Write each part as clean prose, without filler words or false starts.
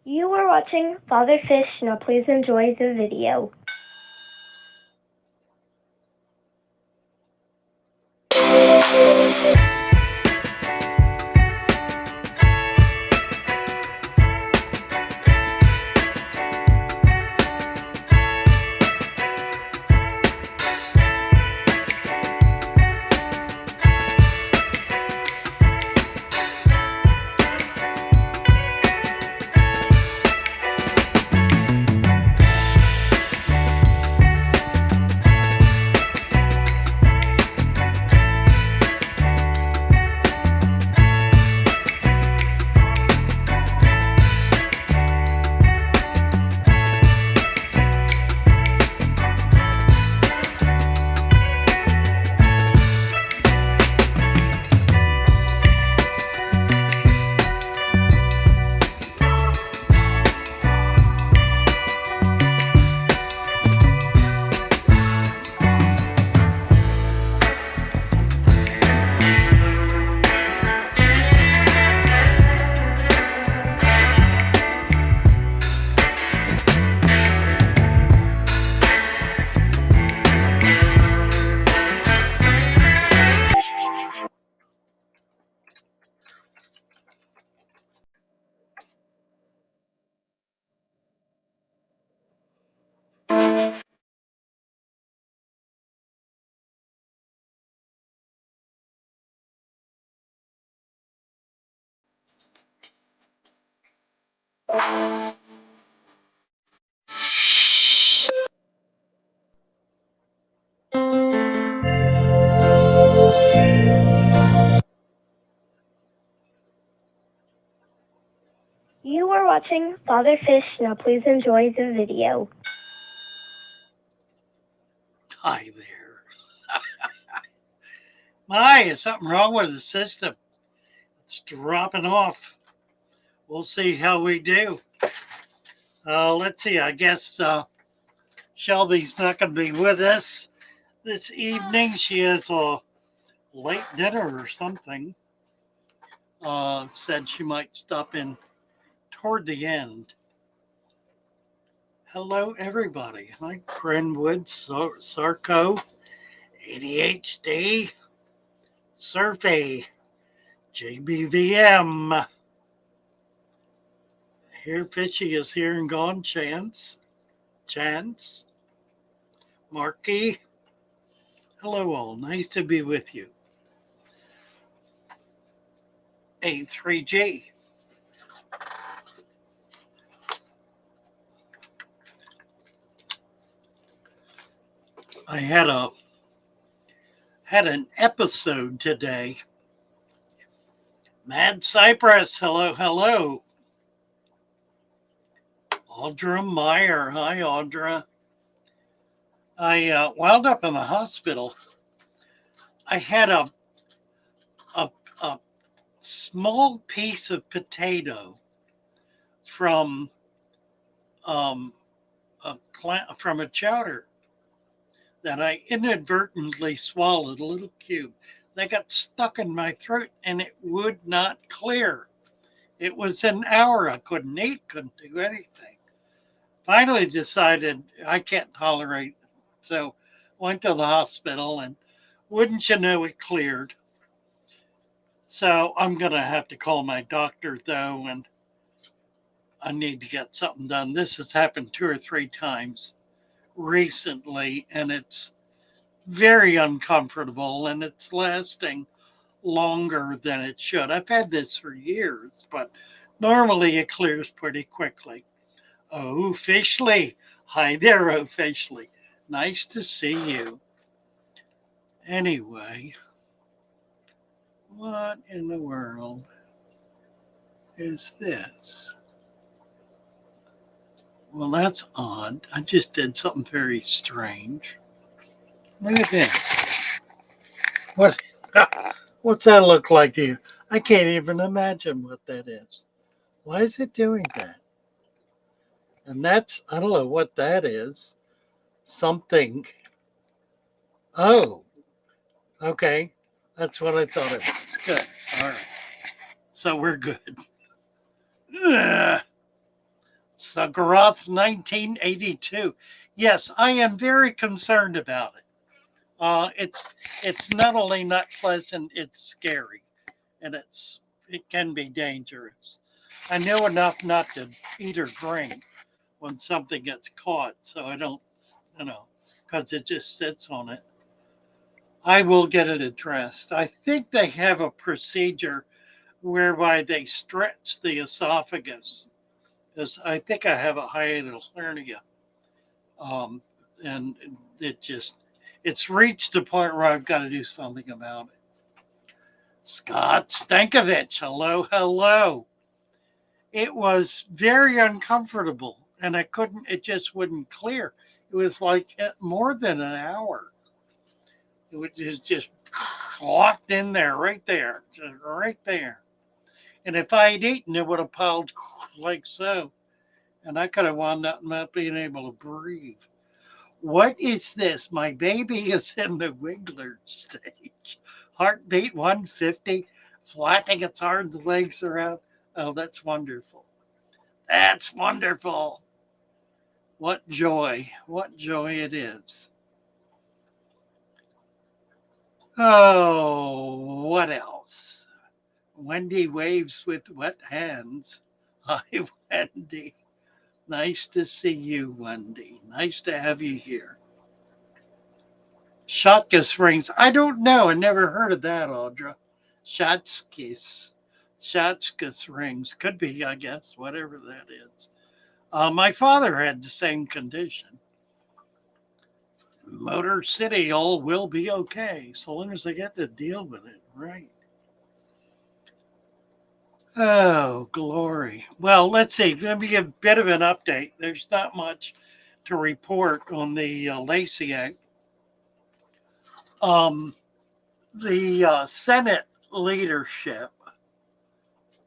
You are watching Father Fish. Now please enjoy the video. You are watching Father Fish. Now please enjoy the video. Hi there. My, is something wrong with the system? It's dropping off. We'll see how we do. Let's see. I guess Shelby's not going to be with us this evening. She has a late dinner or something. Said she might stop in toward the end. Hello, everybody. Hi, Brentwood, Sarco, ADHD, Survey, JBVM. Here, Fishy is here and gone. Chance, Marky. Hello, all. Nice to be with you. A3G. I had an episode today. Mad Cypress, hello. Audra Meyer, hi Audra. I wound up in the hospital. I had a small piece of potato from from a chowder that I inadvertently swallowed, a little cube. That got stuck in my throat and it would not clear. It was an hour. I couldn't eat, couldn't do anything. Finally decided I can't tolerate it. So went to the hospital and wouldn't you know it cleared. So I'm going to have to call my doctor though, and I need to get something done. This has happened 2 or 3 times recently, and it's very uncomfortable and it's lasting longer than it should. I've had this for years, but normally it clears pretty quickly. Oh, Fishley. Hi there, oh, Fishley. Nice to see you. Anyway, what in the world is this? Well, that's odd. I just did something very strange. Look at this. What? What's that look like to you? I can't even imagine what that is. Why is it doing that? And that's, I don't know what that is. Something. Oh, okay. That's what I thought it was. Good. All right. So we're good. Ugh. Garoth 1982. Yes, I am very concerned about it. It's not only not pleasant, it's scary, and it can be dangerous. I know enough not to eat or drink when something gets caught, so I don't, because it just sits on it. I will get it addressed. I think they have a procedure whereby they stretch the esophagus, because I think I have a hiatal hernia, um, and it's reached a point where I've got to do something about it. Scott Stankovich, hello, hello. It was very uncomfortable, and it just wouldn't clear. It was like more than an hour. It was just locked in there, just right there. And if I had eaten, it would have piled like so, and I could have wound up not being able to breathe. What is this? My baby is in the wiggler stage. Heartbeat 150, flapping its arms and legs around. Oh, that's wonderful. That's wonderful. What joy. What joy it is. Oh, what else? Wendy waves with wet hands. Hi, Wendy. Nice to see you, Wendy. Nice to have you here. Shotgus rings. I don't know. I never heard of that, Audra. Shotskis. Shotgus rings. Could be, I guess, whatever that is. My father had the same condition. Motor City, all will be okay, so long as they get to deal with it, right? Oh, glory. Well, let's see. Let me give a bit of an update. There's not much to report on the Lacy Act. The Senate leadership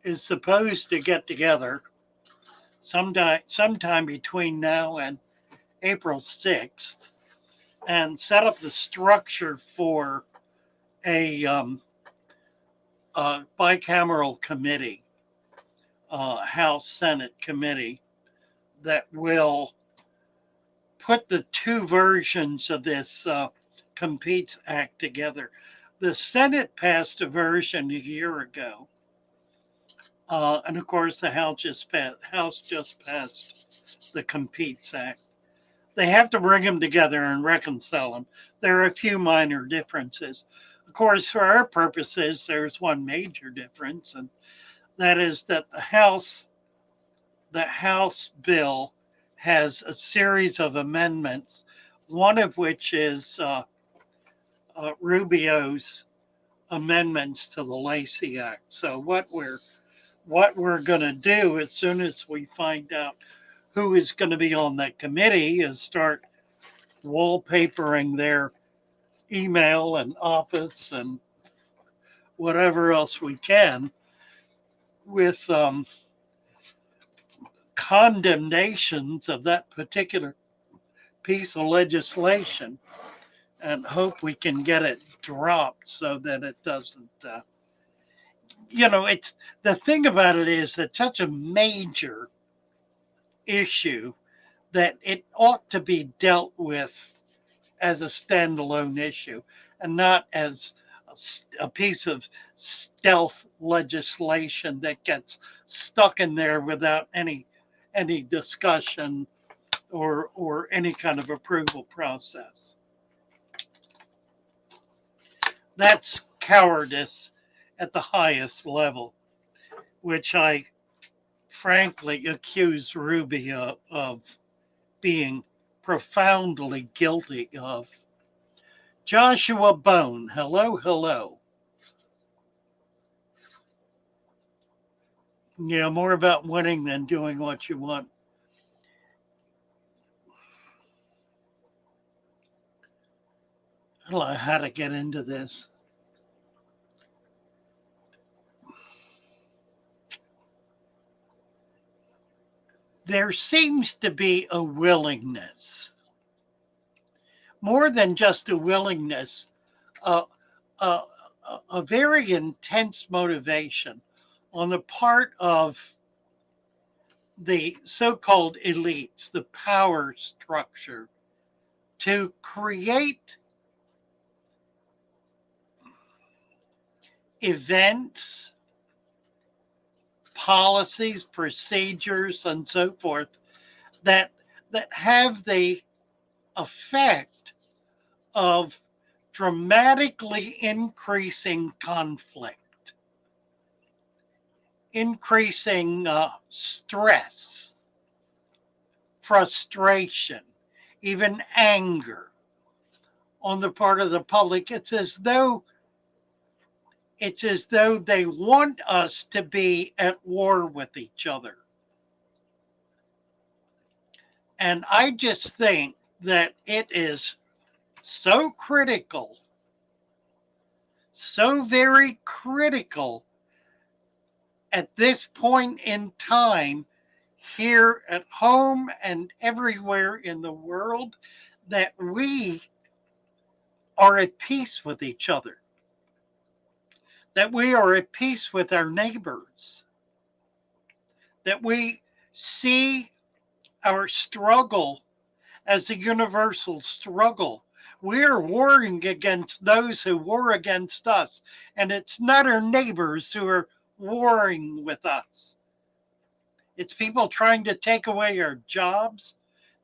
is supposed to get together sometime between now and April 6th and set up the structure for a bicameral committee, House Senate committee, that will put the two versions of this Competes Act together. The Senate passed a version a year ago, and of course the House just passed the Competes Act. They have to bring them together and reconcile them. There are a few minor differences. Of course, for our purposes, there's one major difference, and that is that the House bill has a series of amendments, one of which is Rubio's amendments to the Lacy Act. So what we're going to do as soon as we find out who is going to be on that committee is start wallpapering their email and office and whatever else we can with condemnations of that particular piece of legislation, and hope we can get it dropped so that it doesn't it's the thing about it is that such a major issue that it ought to be dealt with as a standalone issue and not as a piece of stealth legislation that gets stuck in there without any discussion or any kind of approval process. That's cowardice at the highest level, which I frankly accuse Rubio of being profoundly guilty of. Joshua Bone, hello, hello. Yeah, more about winning than doing what you want. I don't know how to get into this. There seems to be a willingness, more than just a willingness, a very intense motivation on the part of the so-called elites, the power structure, to create events, policies, procedures, and so forth that have the effect of dramatically increasing conflict, increasing stress, frustration, even anger on the part of the public. It's as though they want us to be at war with each other. And I just think that it is so critical, so very critical at this point in time, here at home and everywhere in the world, that we are at peace with each other, that we are at peace with our neighbors, that we see our struggle as a universal struggle. We're warring against those who war against us, and it's not our neighbors who are warring with us. It's people trying to take away our jobs,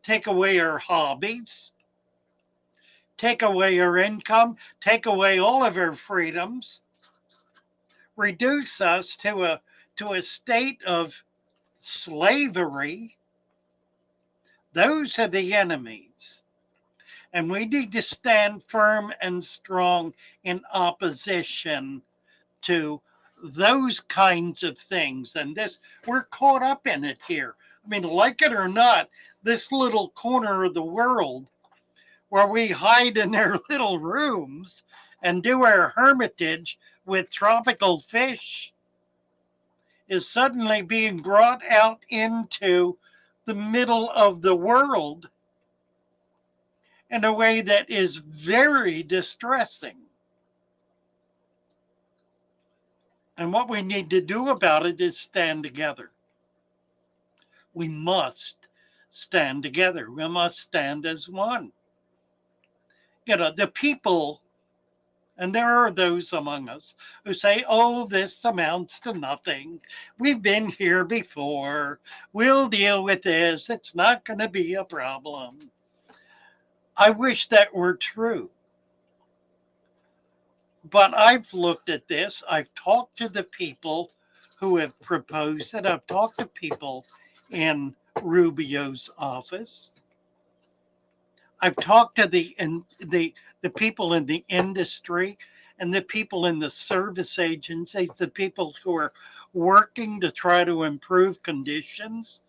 take away our hobbies, take away our income, take away all of our freedoms, reduce us to a state of slavery. Those are the enemies. And we need to stand firm and strong in opposition to those kinds of things. And this, we're caught up in it here. I mean, like it or not, this little corner of the world where we hide in their little rooms and do our hermitage with tropical fish is suddenly being brought out into the middle of the world in a way that is very distressing. And what we need to do about it is stand together. We must stand together. We must stand as one. You know, the people, and there are those among us who say, oh, this amounts to nothing. We've been here before. We'll deal with this. It's not going to be a problem. I wish that were true. But I've looked at this. I've talked to the people who have proposed it. I've talked to people in Rubio's office. I've talked to the people in the industry and the people in the service agencies, the people who are working to try to improve conditions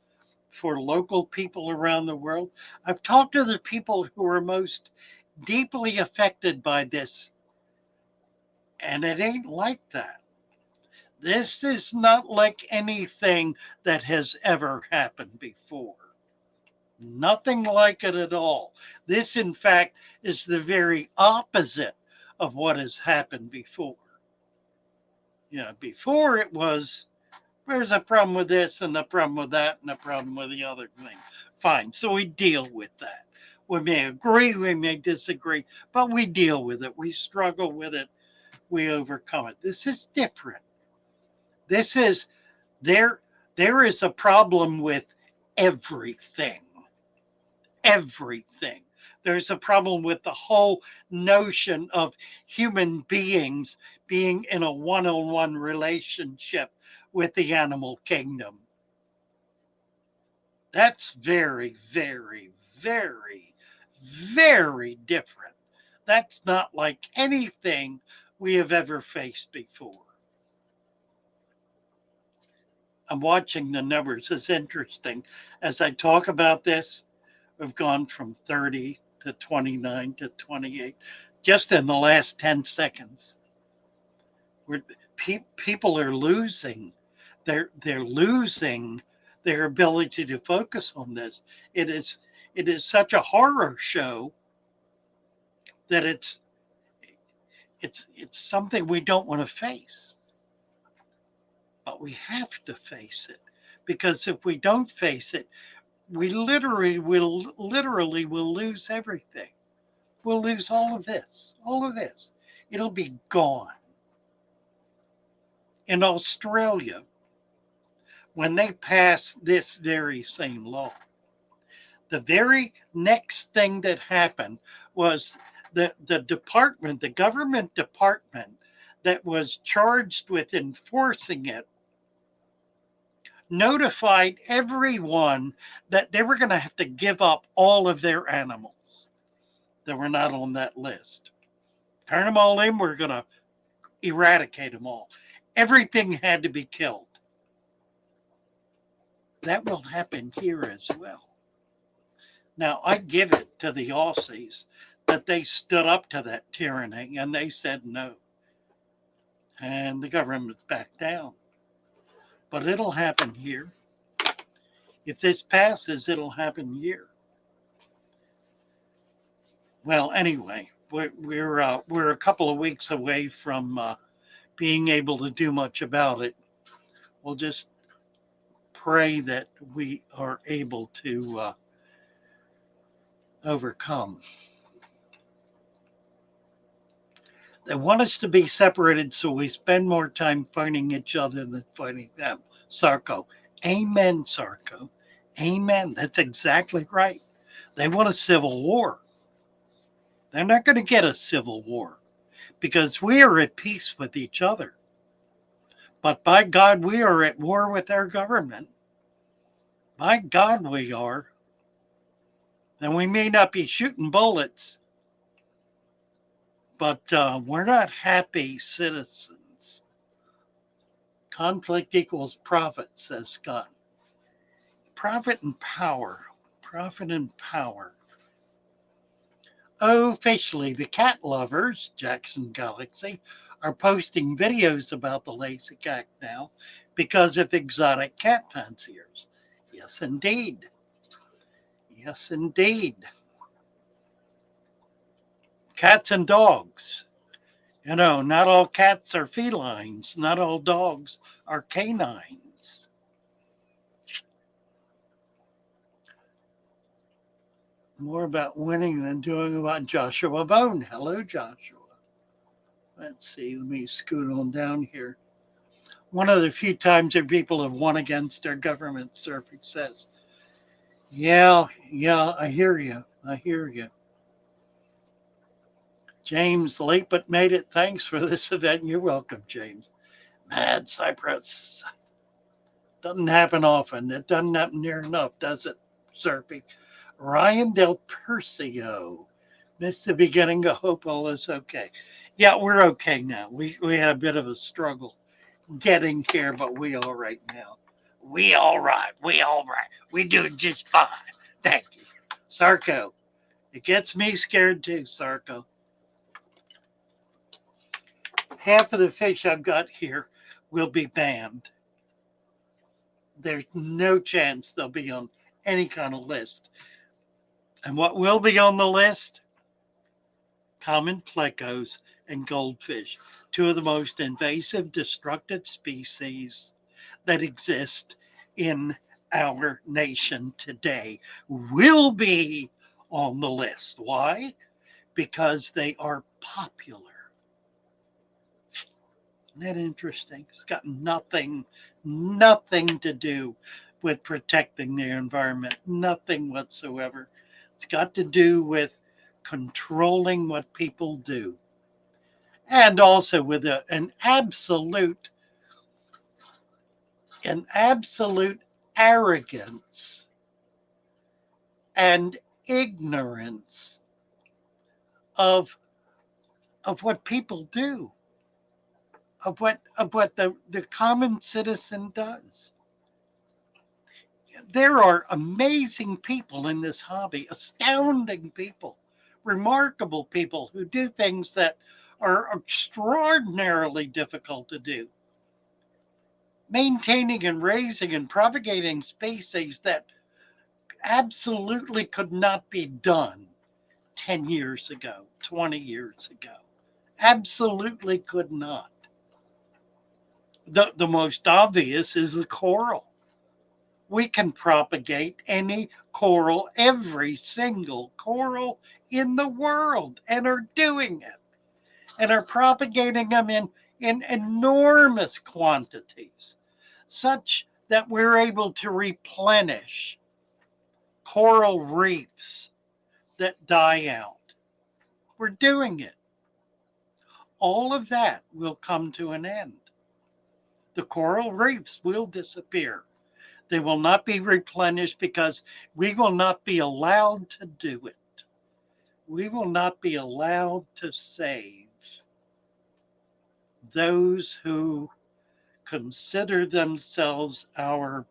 for local people around the world. I've talked to the people who are most deeply affected by this. And it ain't like that. This is not like anything that has ever happened before. Nothing like it at all. This, in fact, is the very opposite of what has happened before. You know, before it was, there's a problem with this and a problem with that and a problem with the other thing. Fine, so we deal with that. We may agree, we may disagree, but we deal with it. We struggle with it. We overcome it. This is different. This is, there is a problem with everything. Everything. There's a problem with the whole notion of human beings being in a one-on-one relationship with the animal kingdom. That's very, very, very, very different. That's not like anything we have ever faced before. I'm watching the numbers. It's interesting. As I talk about this, we've gone from 30 to 29 to 28 just in the last 10 seconds. People are losing. They're losing their ability to focus on this. It is such a horror show that it's something we don't want to face. But we have to face it because if we don't face it, we literally will lose everything. We'll lose all of this, all of this. It'll be gone. In Australia, when they passed this very same law, the very next thing that happened was the department, the government department that was charged with enforcing it, notified everyone that they were going to have to give up all of their animals that were not on that list. Turn them all in, we're going to eradicate them all. Everything had to be killed. That will happen here as well. Now, I give it to the Aussies that they stood up to that tyranny and they said no. And the government backed down. But it'll happen here. If this passes, it'll happen here. Well, anyway, we're a couple of weeks away from being able to do much about it. We'll just pray that we are able to overcome. They want us to be separated so we spend more time fighting each other than fighting them. Sarko. Amen, Sarko. Amen. That's exactly right. They want a civil war. They're not going to get a civil war because we are at peace with each other. But by God, we are at war with our government. By God, we are. And we may not be shooting bullets, but we're not happy citizens. Conflict equals profit, says Scott. Profit and power. Profit and power. Oh, FISHY, the cat lovers, Jackson Galaxy, are posting videos about the Lacy Act now because of exotic cat fanciers. Yes, indeed. Yes, indeed. Cats and dogs. You know, not all cats are felines. Not all dogs are canines. More about winning than doing about Joshua Bone. Hello, Joshua. Let's see. Let me scoot on down here. One of the few times that people have won against their government, Surfing says. Yeah, I hear you. I hear you. James, late but made it. Thanks for this event. You're welcome, James. Mad Cypress. Doesn't happen often. It doesn't happen near enough, does it, Surfy? Ryan Del Percio. Missed the beginning. I hope all is okay. Yeah, we're okay now. We had a bit of a struggle getting here, but we all right now. We all right. We all right. We doing just fine. Thank you. Sarko. It gets me scared too, Sarko. Half of the fish I've got here will be banned. There's no chance they'll be on any kind of list. And what will be on the list? Common plecos and goldfish, two of the most invasive, destructive species that exist in our nation today, will be on the list. Why? Because they are popular. Isn't that interesting? It's got nothing to do with protecting the environment. Nothing whatsoever. It's got to do with controlling what people do. And also with an absolute arrogance and ignorance of what people do, of what the common citizen does. There are amazing people in this hobby, astounding people, remarkable people who do things that are extraordinarily difficult to do. Maintaining and raising and propagating species that absolutely could not be done 10 years ago, 20 years ago. Absolutely could not. The most obvious is the coral. We can propagate any coral, every single coral in the world, and are doing it, and are propagating them in enormous quantities, such that we're able to replenish coral reefs that die out. We're doing it. All of that will come to an end. The coral reefs will disappear. They will not be replenished because we will not be allowed to do it. We will not be allowed to save those who consider themselves our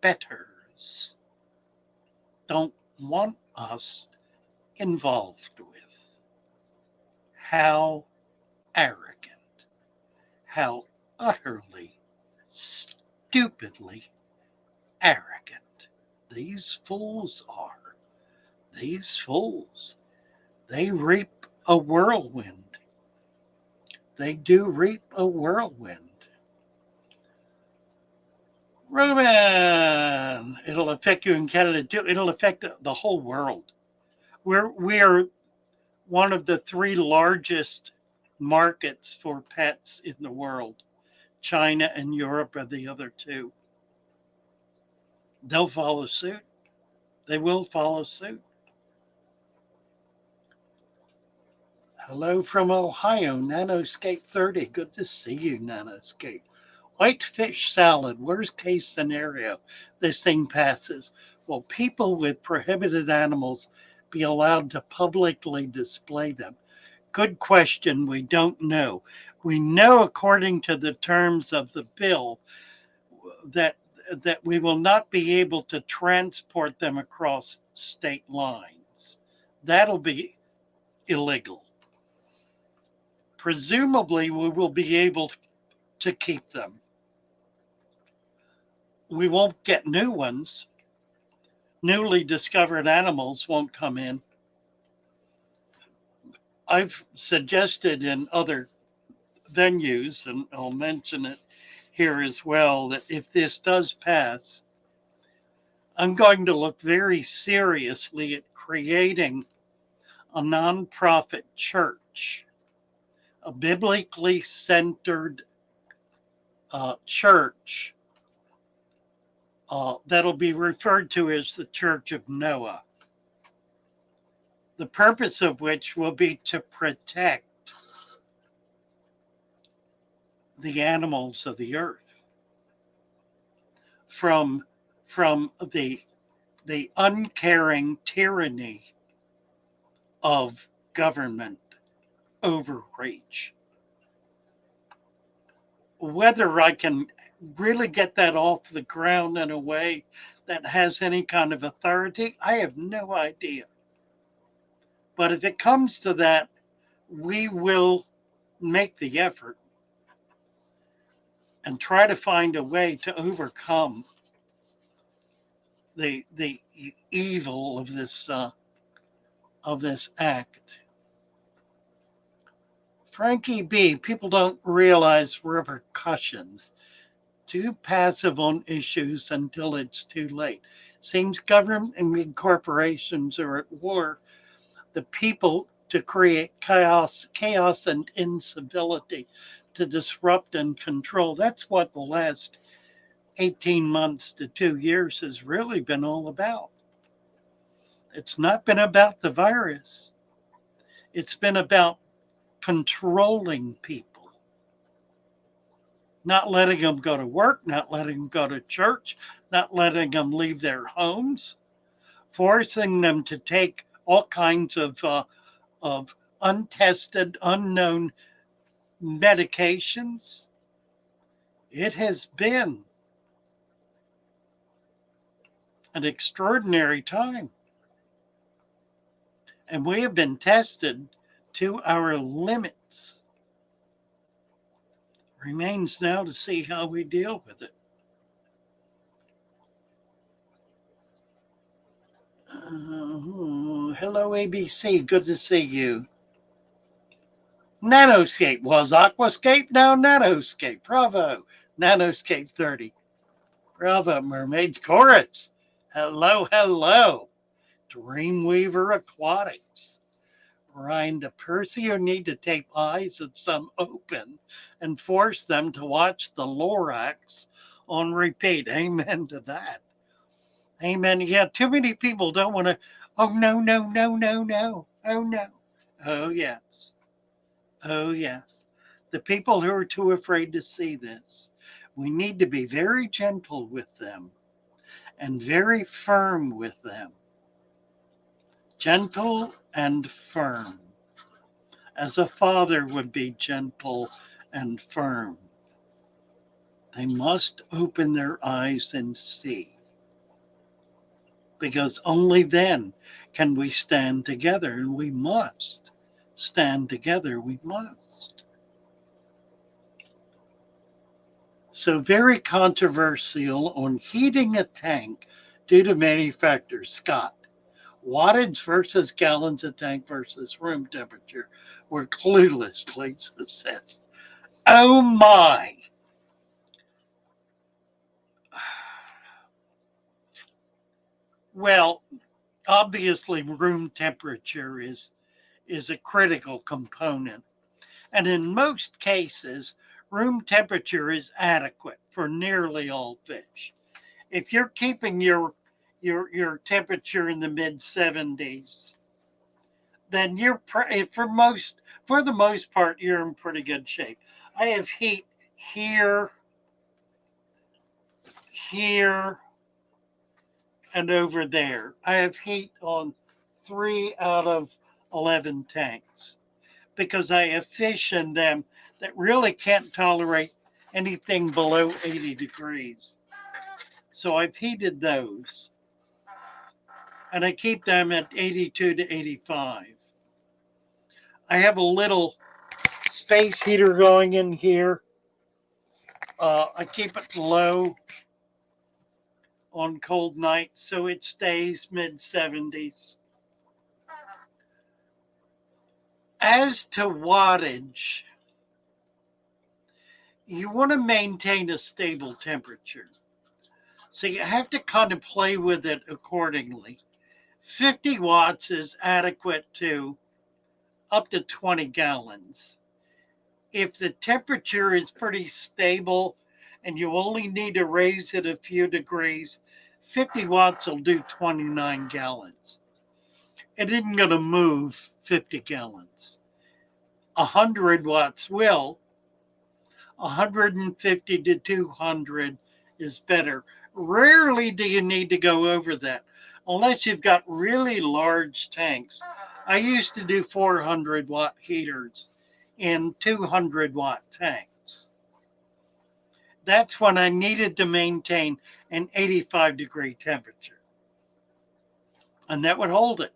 betters, don't want us involved with. How arrogant, how utterly, stupidly arrogant these fools are. These fools, they reap a whirlwind. They do reap a whirlwind. Ruben, it'll affect you in Canada too. It'll affect the whole world. We are one of the three largest markets for pets in the world. China and Europe are the other two. They'll follow suit. They will follow suit. Hello from Ohio, Nanoscape 30. Good to see you, Nanoscape. White fish salad, worst case scenario. This thing passes. Will people with prohibited animals be allowed to publicly display them? Good question. We don't know. We know, according to the terms of the bill, that we will not be able to transport them across state lines. That'll be illegal. Presumably, we will be able to keep them. We won't get new ones. Newly discovered animals won't come in. I've suggested in other venues, and I'll mention it here as well, that if this does pass, I'm going to look very seriously at creating a nonprofit church, a biblically centered church that'll be referred to as the Church of Noah. The purpose of which will be to protect the animals of the earth from the uncaring tyranny of government overreach. Whether I can really get that off the ground in a way that has any kind of authority, I have no idea. But if it comes to that, we will make the effort and try to find a way to overcome the evil of this act. Frankie B, people don't realize repercussions. Too passive on issues until it's too late. Seems government and big corporations are at war. The people to create chaos and incivility, to disrupt and control. That's what the last 18 months to 2 years has really been all about. It's not been about the virus. It's been about controlling people. Not letting them go to work, not letting them go to church, not letting them leave their homes, forcing them to take all kinds of untested, unknown medications. It has been an extraordinary time. And we have been tested to our limits. Remains now to see how we deal with it. Hello, ABC. Good to see you. Nanoscape was Aquascape, now Nanoscape. Bravo. Nanoscape 30. Bravo, Mermaids Chorus. Hello, hello. Dreamweaver Aquatics. Ryan Percy, you need to tape eyes of some open and force them to watch the Lorax on repeat. Amen to that. Amen. Yeah, too many people don't want to. Oh, no, no, no, no, no. Oh, no. Oh, yes. Oh, yes. The people who are too afraid to see this, we need to be very gentle with them and very firm with them. Gentle and firm, as a father would be gentle and firm. They must open their eyes and see, because only then can we stand together, and we must stand together. We must. So, very controversial on heating a tank due to many factors. Scott, wattage versus gallons of tank versus room temperature. We're clueless, please assist. Oh my. Well, obviously room temperature is a critical component. And in most cases, room temperature is adequate for nearly all fish. If you're keeping your temperature in the mid 70s, then for the most part you're in pretty good shape. I have heat here, here, and over there. I have heat on 3 out of 11 tanks because I have fish in them that really can't tolerate anything below 80 degrees. So I've heated those and I keep them at 82 to 85. I have a little space heater going in here. I keep it low on cold nights so it stays mid 70s. As to wattage, you want to maintain a stable temperature. So you have to kind of play with it accordingly. 50 watts is adequate to up to 20 gallons. If the temperature is pretty stable and you only need to raise it a few degrees, 50 watts will do 29 gallons. It isn't going to move 50 gallons. 100 watts will. 150 to 200 is better. Rarely do you need to go over that unless you've got really large tanks. I used to do 400 watt heaters in 200 watt tanks. That's when I needed to maintain an 85-degree temperature. And that would hold it.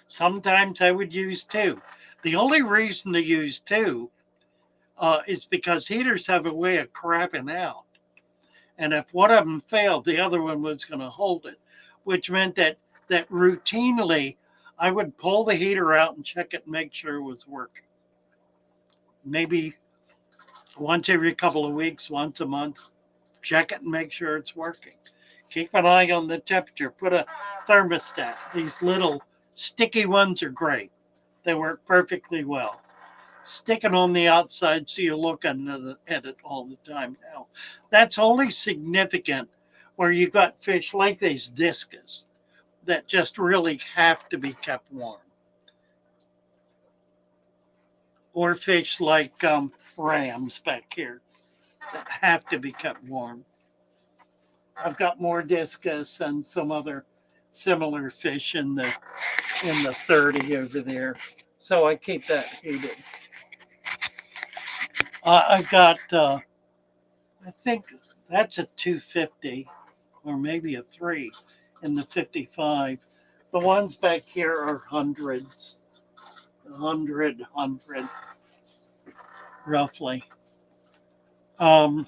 Sometimes I would use 2. The only reason to use 2 is because heaters have a way of crapping out. And if one of them failed, the other one was going to hold it, which meant that routinely I would pull the heater out and check it and make sure it was working. Maybe once every couple of weeks, once a month, check it and make sure it's working. Keep an eye on the temperature. Put a thermostat. These little sticky ones are great. They work perfectly well. Stick it on the outside so you look at it all the time now. That's only significant where you've got fish like these discus that just really have to be kept warm. Or fish like rams back here that have to be kept warm. I've got more discus and some other similar fish in the 30 over there. So I keep that heated. I've got, I think that's a 250 or maybe a 3 in the 55. The ones back here are hundreds, 100, roughly. The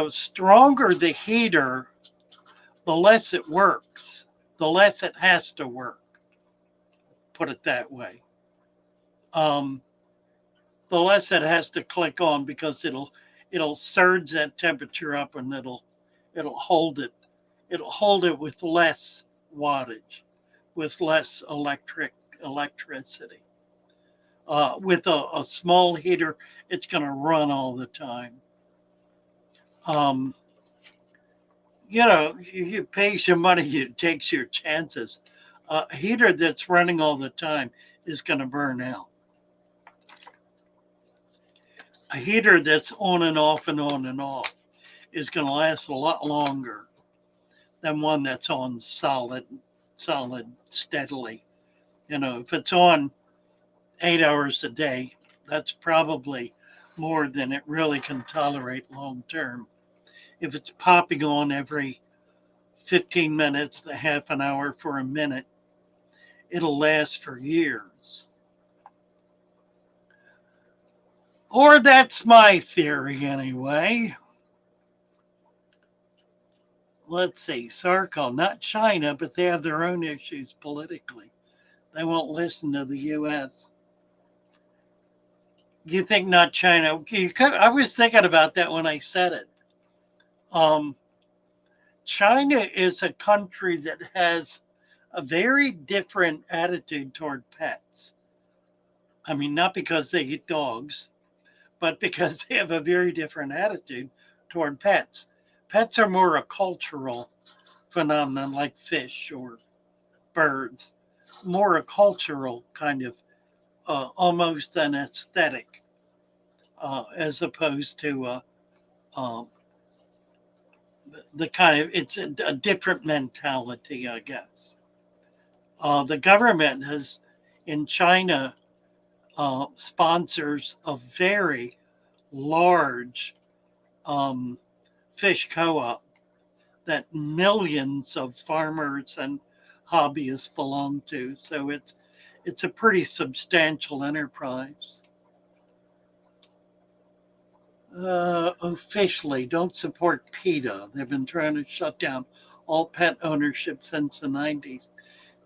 stronger the heater, the less it works, the less it has to work. Put it that way. The less it has to click on because it'll it'll surge that temperature up, and it'll hold it. It'll hold it with less wattage, with less electricity. With a small heater, it's going to run all the time. Um, you pay some money, you takes your chances. A heater that's running all the time is going to burn out. A heater that's on and off and on and off is going to last a lot longer than one that's on solid steadily. If it's on 8 hours a day, that's probably more than it really can tolerate long term. If it's popping on every 15 minutes to half an hour for a minute, it'll last for years. Or that's my theory anyway. Let's see, Sarko, not China, but they have their own issues politically. They won't listen to the U.S. You think not China? I was thinking about that when I said it. China is a country that has a very different attitude toward pets. I mean, not because they eat dogs, but because they have a very different attitude toward pets. Pets are more a cultural phenomenon like fish or birds, more a cultural kind of almost an aesthetic as opposed to the kind of, it's a different mentality, I guess. The government has in China sponsors a very large fish co-op that millions of farmers and hobbyists belong to. So it's a pretty substantial enterprise. Officially, don't support PETA. They've been trying to shut down all pet ownership since the 90s,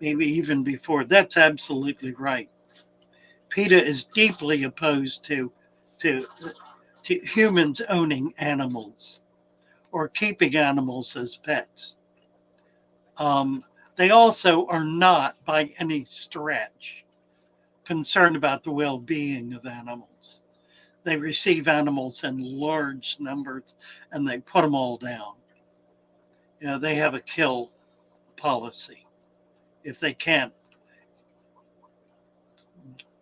maybe even before. That's absolutely right. PETA is deeply opposed to humans owning animals or keeping animals as pets. They also are not, by any stretch, concerned about the well-being of animals. They receive animals in large numbers and they put them all down. They have a kill policy. If they can't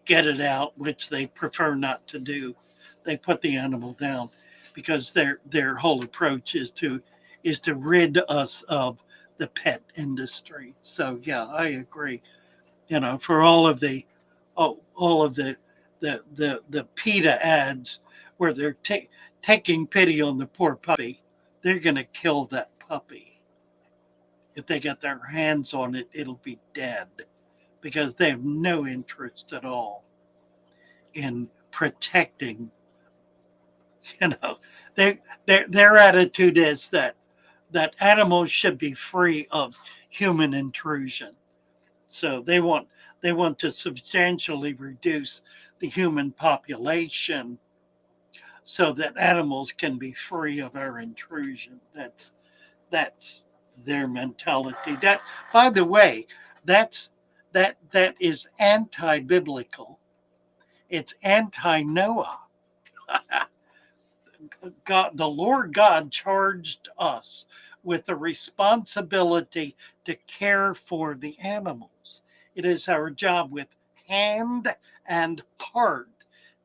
get it out, which they prefer not to do, they put the animal down because their whole approach is to rid us of the pet industry. So yeah, I agree. For all of the PETA ads where they're taking pity on the poor puppy, they're going to kill that puppy. If they get their hands on it, it'll be dead because they have no interest at all in protecting. Their attitude is that animals should be free of human intrusion. So they want to substantially reduce the human population so that animals can be free of our intrusion. That's their mentality. That, by the way, that is anti-biblical. It's anti-Noah. God, the Lord God charged us with the responsibility to care for the animals. It is our job with hand and heart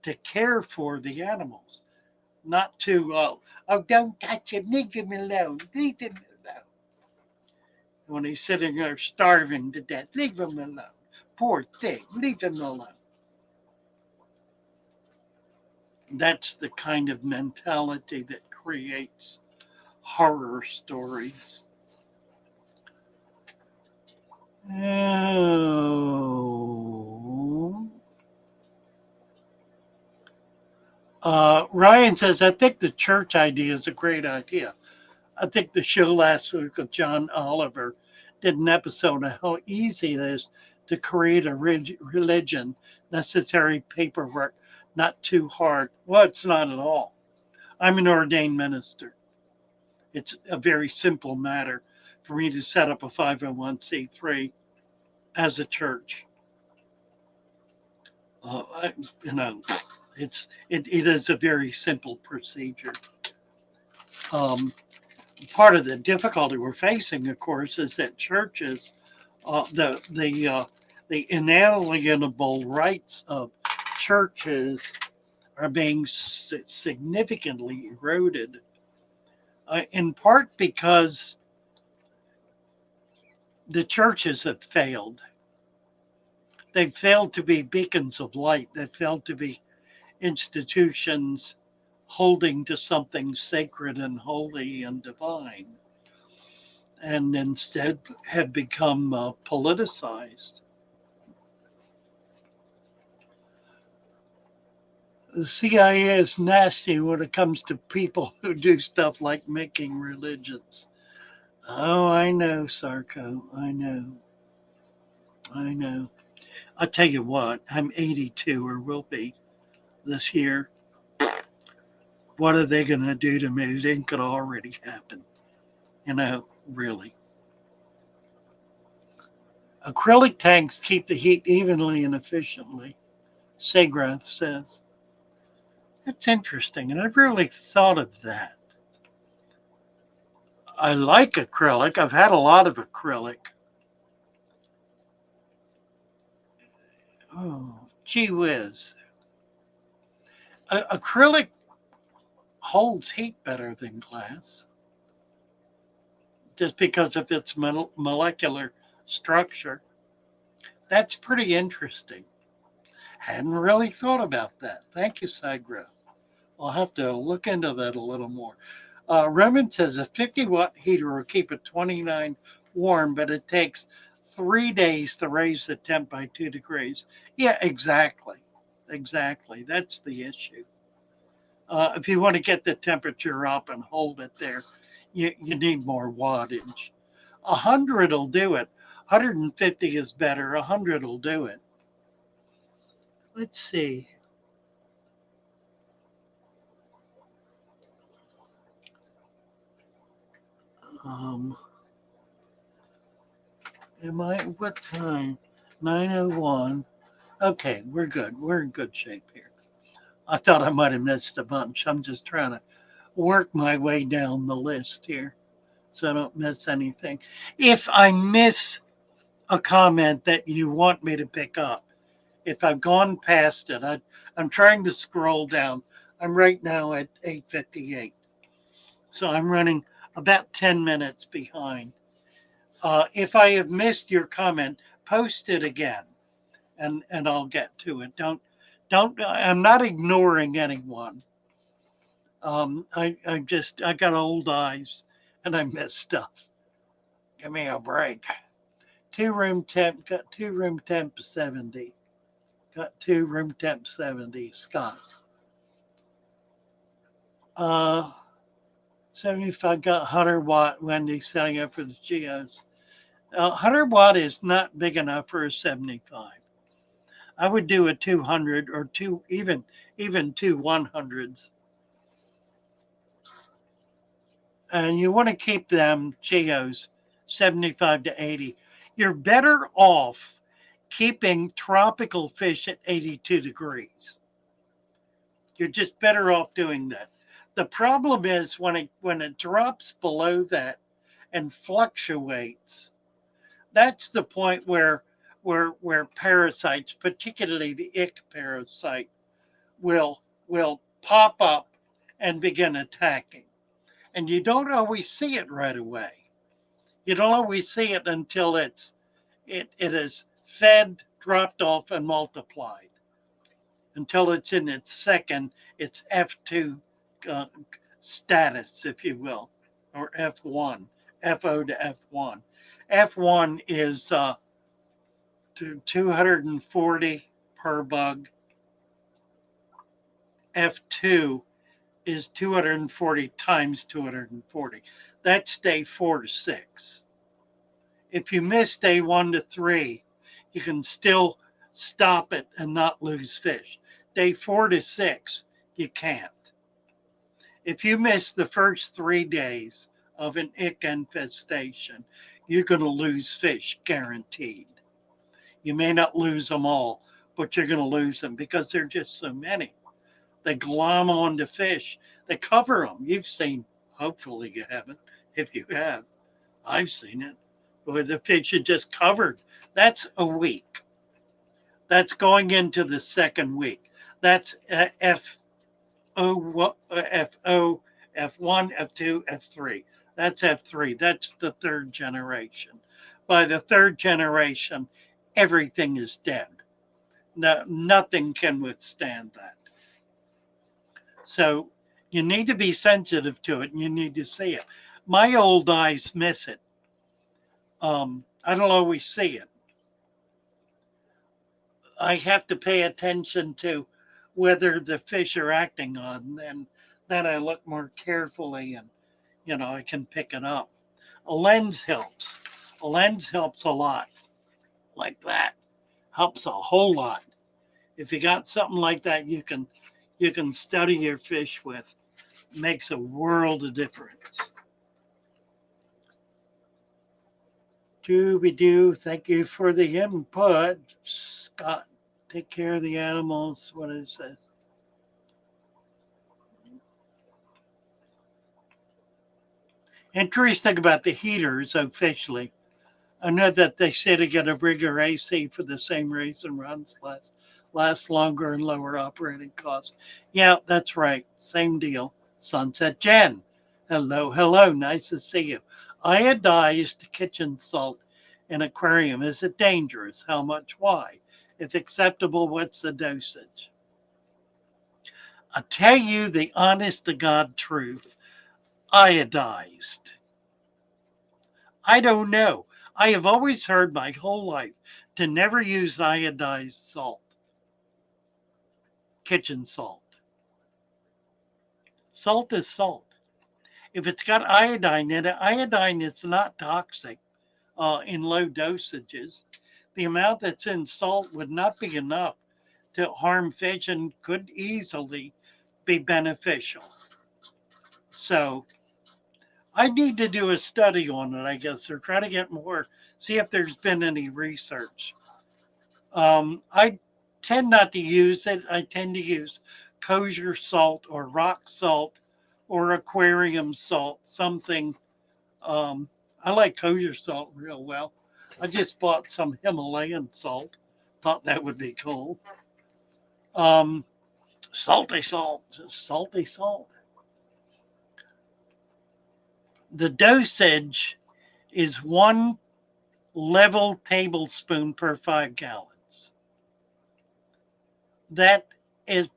to care for the animals, not to, don't touch him, leave him alone, leave him alone. When he's sitting there starving to death, leave him alone. Poor thing, leave him alone. That's the kind of mentality that creates horror stories. Oh. Ryan says, I think the church idea is a great idea. I think the show last week with John Oliver did an episode of how easy it is to create a religion, necessary paperwork, not too hard. Well, it's not at all. I'm an ordained minister. It's a very simple matter for me to set up a 501c3 as a church. I, you know, it is a very simple procedure. Um, Part of the difficulty we're facing, of course, is that churches, the inalienable rights of churches are being significantly eroded, in part because the churches have failed. They've failed to be beacons of light. They've failed to be institutions holding to something sacred and holy and divine, and instead have become politicized. The CIA is nasty when it comes to people who do stuff like making religions. Oh, I know, Sarko. I know. I know. I'll tell you what, I'm 82 or will be this year. What are they going to do to me? It could already happen. Really. Acrylic tanks keep the heat evenly and efficiently, Sagrath says. That's interesting, and I've really thought of that. I like acrylic. I've had a lot of acrylic. Oh, gee whiz. Acrylic holds heat better than glass just because of its molecular structure. That's pretty interesting. Hadn't really thought about that. Thank you, Sagra. I'll have to look into that a little more. Roman says a 50-watt heater will keep a 29 warm, but it takes 3 days to raise the temp by 2 degrees. Yeah, exactly. Exactly. That's the issue. If you want to get the temperature up and hold it there, you need more wattage. 100 will do it. 150 is better. 100 will do it. Let's see. Um, what time? 9:01. Okay, we're good. We're in good shape here. I thought I might have missed a bunch. I'm just trying to work my way down the list here so I don't miss anything. If I miss a comment that you want me to pick up, if I've gone past it, I'm trying to scroll down. I'm right now at 8:58. So I'm running about 10 minutes behind. If I have missed your comment, post it again and I'll get to it. I'm not ignoring anyone. I got old eyes and I miss stuff. Give me a break. Got 2 room temp 70. Got 2 room temp 70, Scott. 75 got 100-watt, Wendy setting up for the Geos. 100-watt is not big enough for a 75. I would do a 200 or even 2 100s. And you want to keep them Geos 75 to 80. You're better off keeping tropical fish at 82 degrees. You're just better off doing that. The problem is when it drops below that and fluctuates, that's the point where parasites, particularly the ick parasite, will pop up and begin attacking. And you don't always see it right away. You don't always see it until it is fed, dropped off, and multiplied. Until it's in its F2 status, if you will, or F1, FO to F1. F1 is to 240 per bug. F2 is 240 times 240. That's day 4 to 6. If you miss day 1 to 3, you can still stop it and not lose fish. Day 4 to 6, you can't. If you miss the first 3 days of an ick infestation, you're going to lose fish, guaranteed. You may not lose them all, but you're going to lose them because there are just so many. They glom onto fish. They cover them. You've seen, hopefully you haven't. If you have, I've seen it, where the fish are just covered. That's a week. That's going into the second week. That's FO, F1, F2, F3. That's F3. That's the third generation. By the third generation, everything is dead. No, nothing can withstand that. So you need to be sensitive to it and you need to see it. My old eyes miss it. I don't always see it. I have to pay attention to whether the fish are acting on, and then I look more carefully and I can pick it up. A lens helps. A lens helps a lot. Like that. Helps a whole lot. If you got something like that you can study your fish with. Makes a world of difference. Dooby-doo, thank you for the input. Scott, take care of the animals, what it says. Interesting about the heaters officially. I know that they say to get a bigger AC for the same reason runs last longer and lower operating costs. Yeah, that's right. Same deal. Sunset Jen. Hello, hello. Nice to see you. Iodized kitchen salt in aquarium. Is it dangerous? How much? Why? If acceptable, what's the dosage? I'll tell you the honest to God truth. Iodized. I don't know. I have always heard my whole life to never use iodized salt. Kitchen salt. Salt is salt. If it's got iodine in it, iodine is not toxic in low dosages. The amount that's in salt would not be enough to harm fish and could easily be beneficial. So I need to do a study on it, I guess, or try to get more, see if there's been any research. I tend not to use it. I tend to use kosher salt or rock salt or aquarium salt, something. I like kosher salt real well. I just bought some Himalayan salt. Thought that would be cool. Salty salt, just salty salt. The dosage is 1 level tablespoon per 5 gallons. That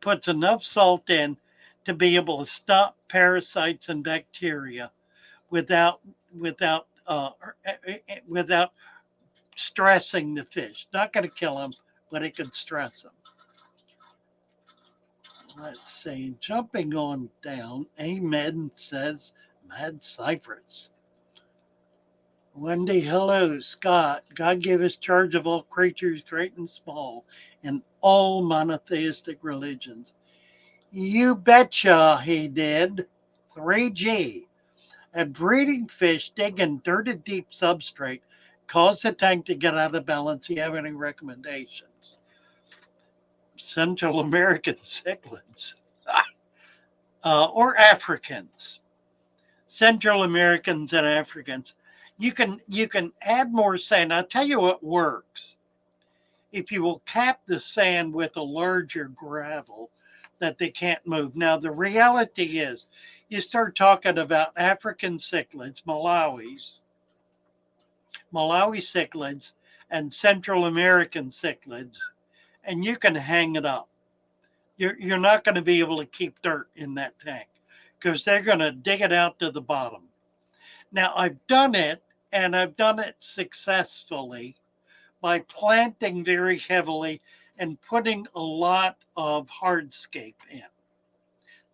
puts enough salt in to be able to stop parasites and bacteria without without stressing the fish. Not going to kill them, but it can stress them. Let's see. Jumping on down, Ahmed says, Mad Cypress. Wendy, hello, Scott. God gave us charge of all creatures, great and small, in all monotheistic religions. You betcha he did. 3G. A breeding fish digging dirty deep substrate caused the tank to get out of balance. Do you have any recommendations? Central American cichlids. Or Africans. Central Americans and Africans. You can add more sand. I'll tell you what works. If you will cap the sand with a larger gravel that they can't move. Now the reality is you start talking about African cichlids, Malawi cichlids, and Central American cichlids, and you can hang it up. You're not going to be able to keep dirt in that tank because they're going to dig it out to the bottom. Now, I've done it, and I've done it successfully by planting very heavily and putting a lot of hardscape in.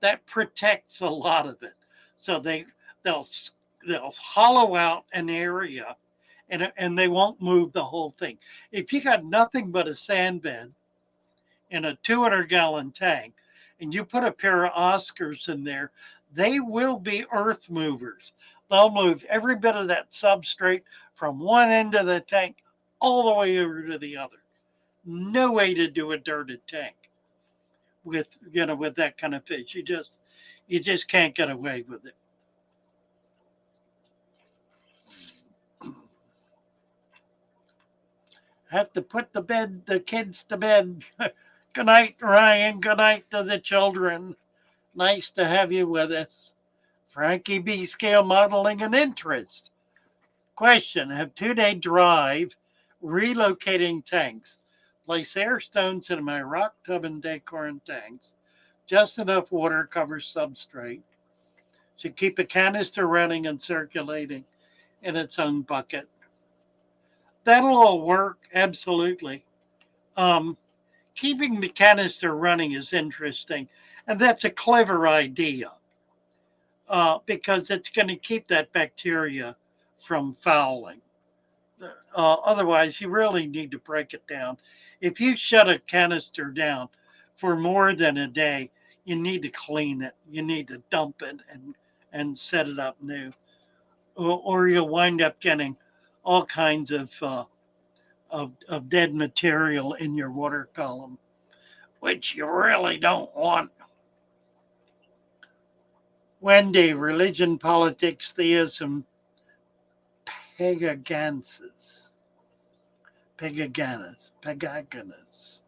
That protects a lot of it. So they'll hollow out an area, and they won't move the whole thing. If you got nothing but a sand bed in a 200-gallon tank, and you put a pair of Oscars in there, They will be earth movers. They'll move every bit of that substrate from one end of the tank all the way over to the other. No way to do a dirted tank with with that kind of fish. You just can't get away with it. Have to put the kids to bed. Good night, Ryan. Good night to the children. Nice to have you with us. Frankie B. Scale modeling and interest. Question: have 2-day drive relocating tanks. Place air stones in my rock tub and decor and tanks. Just enough water covers substrate. Should keep a canister running and circulating in its own bucket. That'll all work, absolutely. Um, Keeping the canister running is interesting, and that's a clever idea because it's going to keep that bacteria from fouling. Otherwise, you really need to break it down. If you shut a canister down for more than a day, you need to clean it. You need to dump it and set it up new, or you'll wind up getting all kinds of dead material in your water column, which you really don't want. Wendy, religion, politics, theism, Pagagansis, Pagaganus, Pagaganus,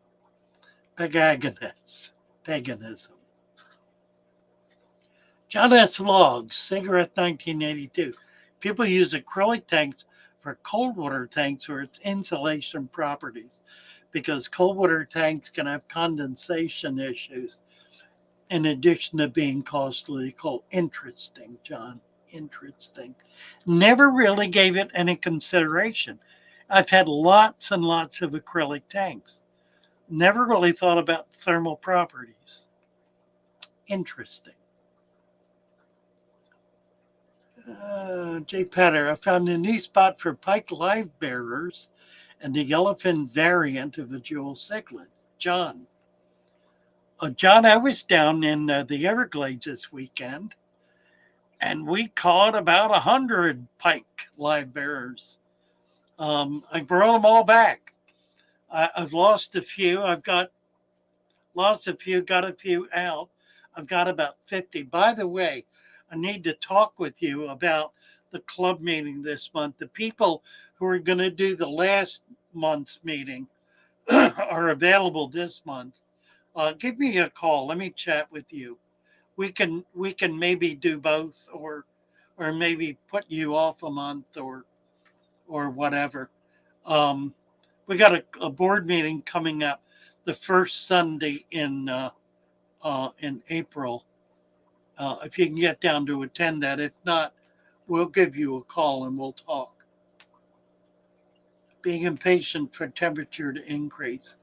Pagaganus, Paganism. John S. Logs, cigarette 1982. People use acrylic tanks for cold water tanks for its insulation properties because cold water tanks can have condensation issues in addition to being costly. Cold. Interesting, John. Interesting. Never really gave it any consideration. I've had lots and lots of acrylic tanks. Never really thought about thermal properties. Interesting. Jay Patter, I found a new spot for pike live bearers and the yellowfin variant of a jewel cichlid. John. John, I was down in the Everglades this weekend, and we caught about 100 pike live bearers. I brought them all back. I've lost a few. I've got lost a few, got a few out. I've got about 50. By the way, I need to talk with you about the club meeting this month. The people who are going to do the last month's meeting are available this month. Give me a call. Let me chat with you. We can maybe do both, or maybe put you off a month, or whatever. Um, we got a board meeting coming up the first Sunday in April. If you can get down to attend that, if not, we'll give you a call and we'll talk. Being impatient for temperature to increase.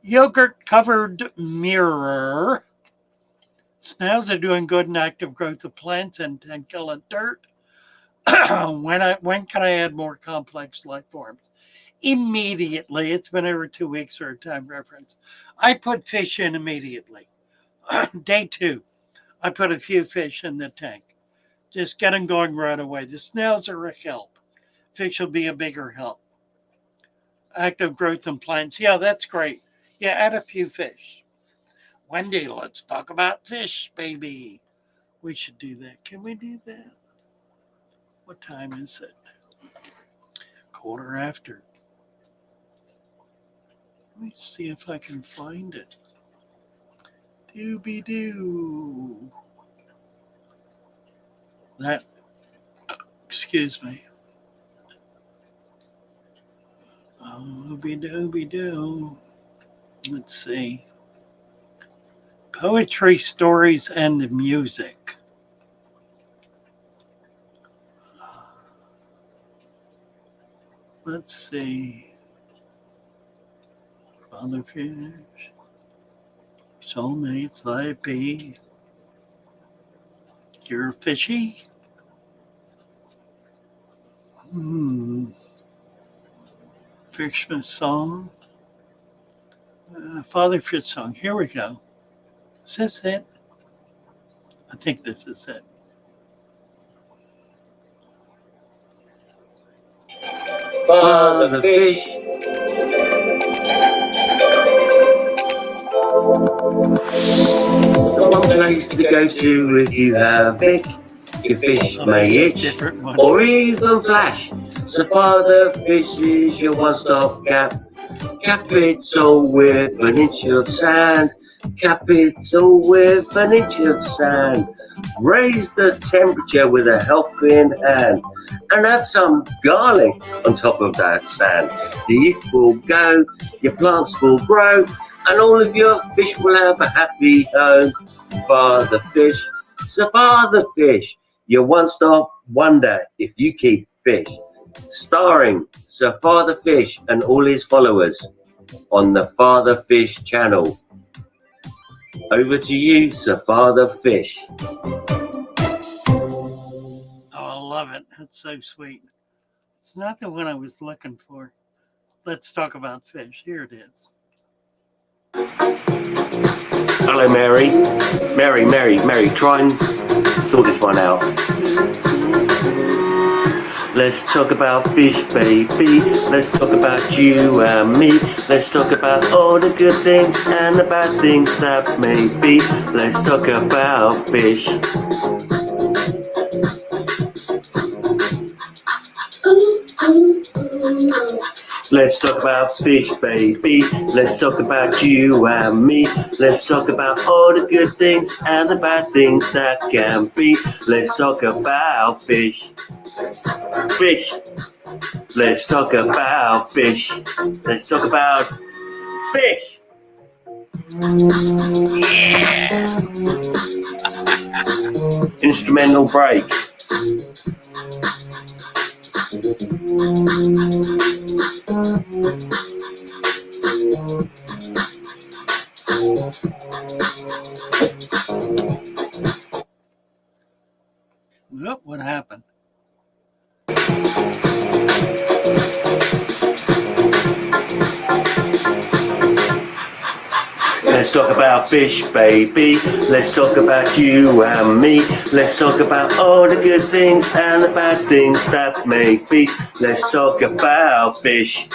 Yogurt covered mirror. Snails are doing good in active growth of plants and killing dirt. When can I add more complex life forms? Immediately. It's been over 2 weeks for a time reference. I put fish in immediately. Day 2, I put a few fish in the tank. Just get them going right away. The snails are a help. Fish will be a bigger help. Active growth in plants. Yeah, that's great. Yeah, add a few fish. Wendy, let's talk about fish, baby. We should do that. Can we do that? What time is it? Quarter after. Let me see if I can find it. Dooby doo. That, excuse me. Dooby dooby doo. Let's see. Poetry, stories, and music. Let's see. Father Fish. Soulmates, life be. You're fishy? Christmas song. Father Fish song. Here we go. Is this it? I think this is it. Father fish. One place to go to if you have Vic. Your fish Oh, may this is itch different one. or even flash. So Father Fish is your one-stop cap. Capital with an inch of sand. Capital with an inch of sand. Raise the temperature with a helping hand. And add some garlic on top of that sand. The ick will go, your plants will grow, and all of your fish will have a happy home. Father Fish, so Father Fish, your one-stop wonder if you keep fish. Starring Sir Father Fish and all his followers on the Father Fish channel. Over to you, Sir Father Fish. Oh, I love it. That's so sweet. It's not the one I was looking for. Let's talk about fish. Here it is. Hello, Mary. Mary, try and sort this one out. Let's talk about fish, baby. Let's talk about you and me. Let's talk about all the good things and the bad things that may be. Let's talk about fish. Let's talk about fish, baby. Let's talk about you and me. Let's talk about all the good things and the bad things that can be. Let's talk about fish. Fish. Let's talk about fish. Let's talk about fish. Yeah. Instrumental break. Look what happened. Let's talk about fish, baby. Let's talk about you and me. Let's talk about all the good things and the bad things that may be. Let's talk about fish.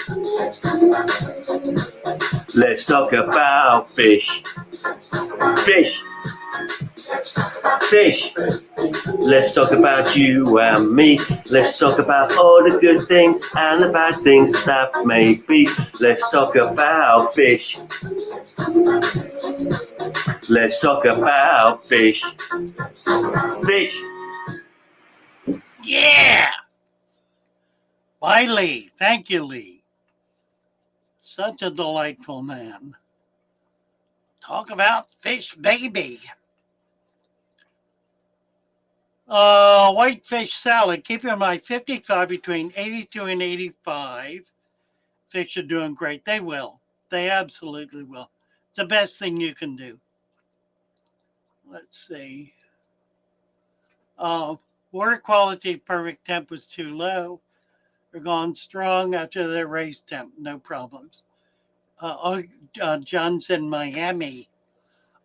Let's talk about fish. Fish. Fish. Let's talk about you and me. Let's talk about all the good things and the bad things that may be. Let's talk about fish. Let's talk about fish. Fish. Yeah. Bye, Lee. Thank you, Lee. Such a delightful man. Talk about fish, baby. Whitefish salad. Keep in mind 55 between 82 and 85. Fish are doing great. They will. They absolutely will. It's the best thing you can do. Let's see. Water quality perfect temp was too low. They're gone strong after their raised temp. No problems. John's in Miami.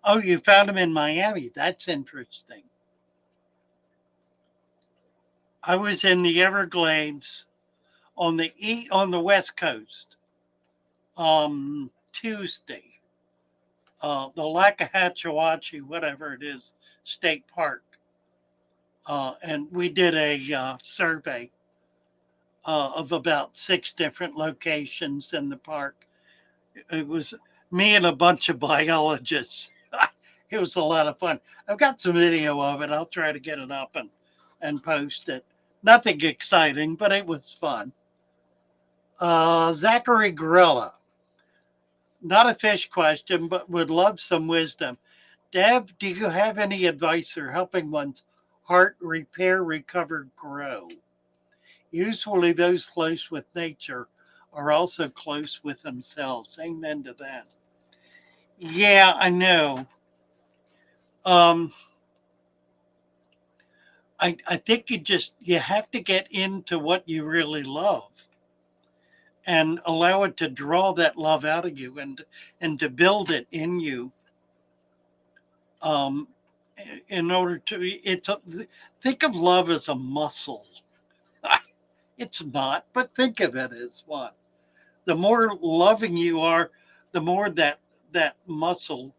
Oh, you found him in Miami. That's interesting. I was in the Everglades on the West Coast Tuesday. The Lakahatchewache, whatever it is, state park. And we did a survey of about 6 different locations in the park. It was me and a bunch of biologists. It was a lot of fun. I've got some video of it. I'll try to get it up and post it. Nothing exciting, but it was fun. Zachary Gorilla. Not a fish question, but would love some wisdom. Deb, do you have any advice for helping one's heart repair, recover, grow? Usually those close with nature are also close with themselves. Amen to that. Yeah, I know. Um, I think you have to get into what you really love and allow it to draw that love out of you and to build it in you. Um, in order to, think of love as a muscle. It's not, but think of it as one. The more loving you are, the more that muscle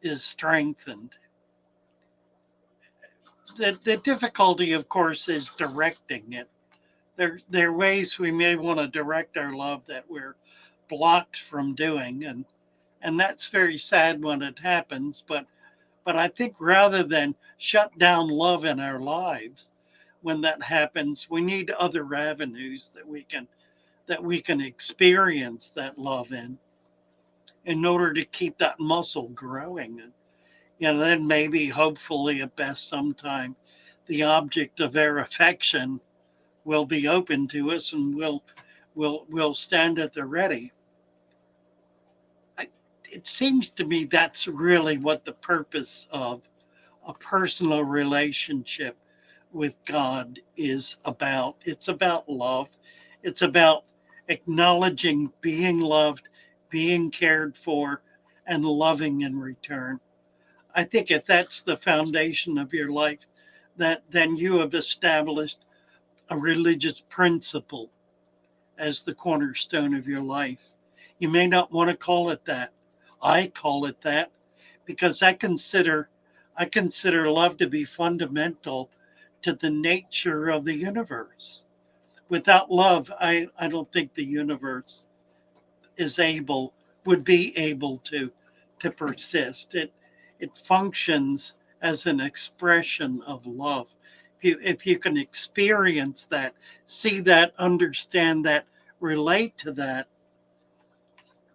is strengthened. The difficulty, of course, is directing it. There are ways we may want to direct our love that we're blocked from doing, and that's very sad when it happens. But I think rather than shut down love in our lives, when that happens, we need other avenues that we can experience that love in order to keep that muscle growing. And then maybe, hopefully, at best, sometime, the object of their affection will be open to us, and will stand at the ready. It seems to me that's really what the purpose of a personal relationship with God is about. It's about love. It's about acknowledging being loved, being cared for, and loving in return. I think if that's the foundation of your life, that then you have established a religious principle as the cornerstone of your life. You may not want to call it that. I call it that because I consider love to be fundamental to the nature of the universe. Without love, I don't think the universe is able would be able to persist. It functions as an expression of love. If you can experience that, see that, understand that, relate to that,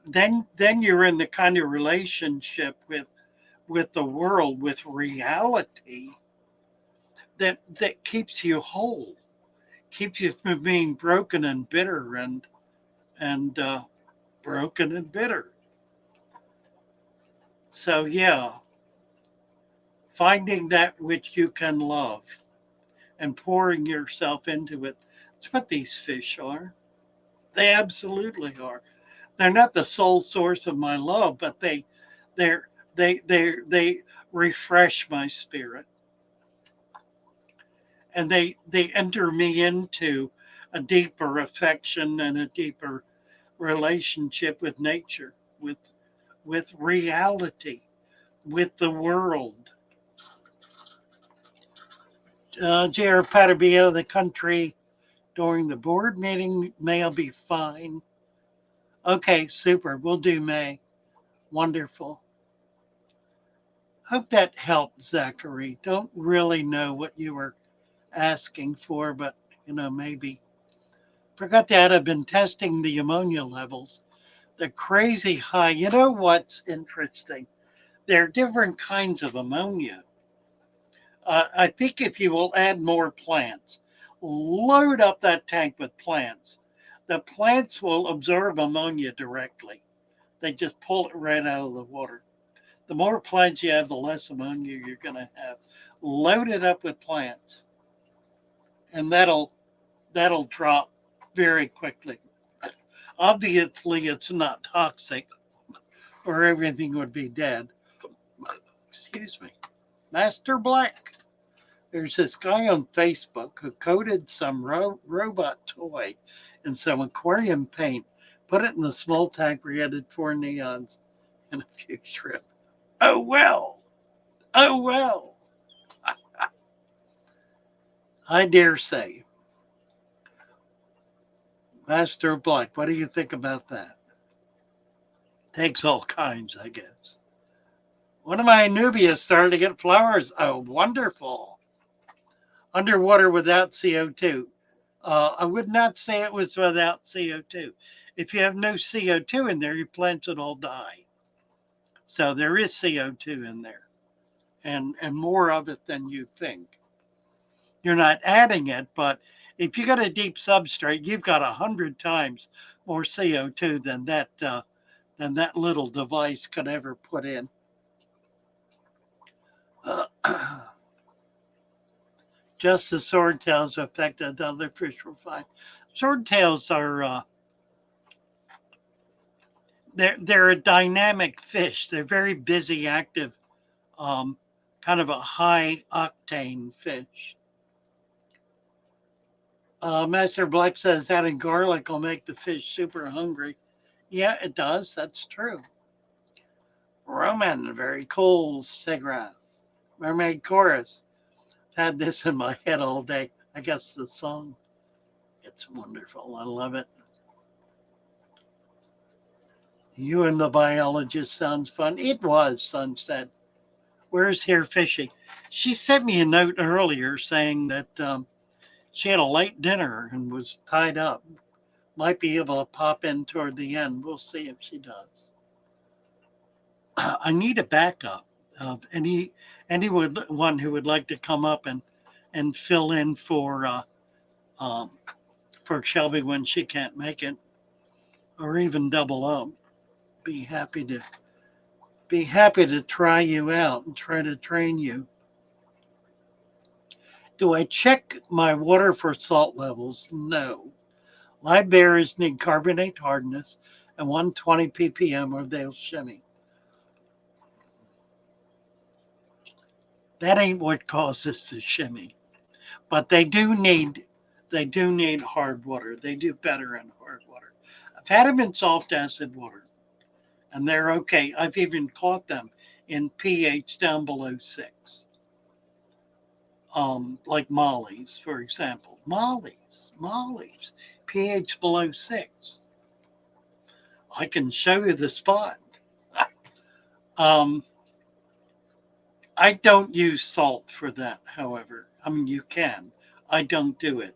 then you're in the kind of relationship with the world, with reality, that keeps you whole, keeps you from being broken and bitter and broken and bitter. So yeah, finding that which you can love and pouring yourself into it. That's what these fish are. They absolutely are. They're not the sole source of my love, but they're they refresh my spirit, and they enter me into a deeper affection and a deeper relationship with nature, with reality, with the world. J.R. Patter be out of the country during the board meeting. May will be fine. Okay, super. We'll do May. Wonderful. Hope that helped, Zachary. Don't really know what you were asking for, but maybe. Forgot to add, I've been testing the ammonia levels. They're crazy high. You know what's interesting? There are different kinds of ammonia. I think if you will add more plants, load up that tank with plants, the plants will absorb ammonia directly. They just pull it right out of the water. The more plants you have, the less ammonia you're going to have. Load it up with plants, and that'll drop very quickly. Obviously, it's not toxic, or everything would be dead. Excuse me. Master Black. There's this guy on Facebook who coated some robot toy in some aquarium paint, put it in the small tank where he added 4 neons and a few shrimp. Oh well. Oh well. I dare say. Master Black, what do you think about that? Takes all kinds, I guess. One of my Anubias started to get flowers. Oh, wonderful. Underwater without CO2. I would not say it was without CO2. If you have no CO2 in there, your plants would all die. So there is CO2 in there, and more of it than you think. You're not adding it, but if you got a deep substrate, you've got 100 times more CO2 than that little device could ever put in. Just the swordtails affected, the other fish were fine. Swordtails are they're a dynamic fish. They're very busy, active kind of a high octane fish. Master Black says adding garlic will make the fish super hungry. Yeah, it does. That's true. Roman, very cool cigarette. Mermaid Chorus. Had this in my head all day. I guess the song. It's wonderful. I love it. You and the biologist sounds fun. It was, Sunset. Where's Here Fishy? She sent me a note earlier saying that she had a late dinner and was tied up. Might be able to pop in toward the end. We'll see if she does. I need a backup of anyone who would like to come up and fill in um, for Shelby when she can't make it, or even double up. Be happy to try you out and try to train you. Do I check my water for salt levels? No. My berries need carbonate hardness and 120 ppm or they'll shimmy. That ain't what causes the shimmy. But they do need hard water. They do better in hard water. I've had them in soft acid water, and they're okay. I've even caught them in pH down below 6. Like mollies, for example. Mollies, pH below 6. I can show you the spot. I don't use salt for that, however. I mean, you can. I don't do it.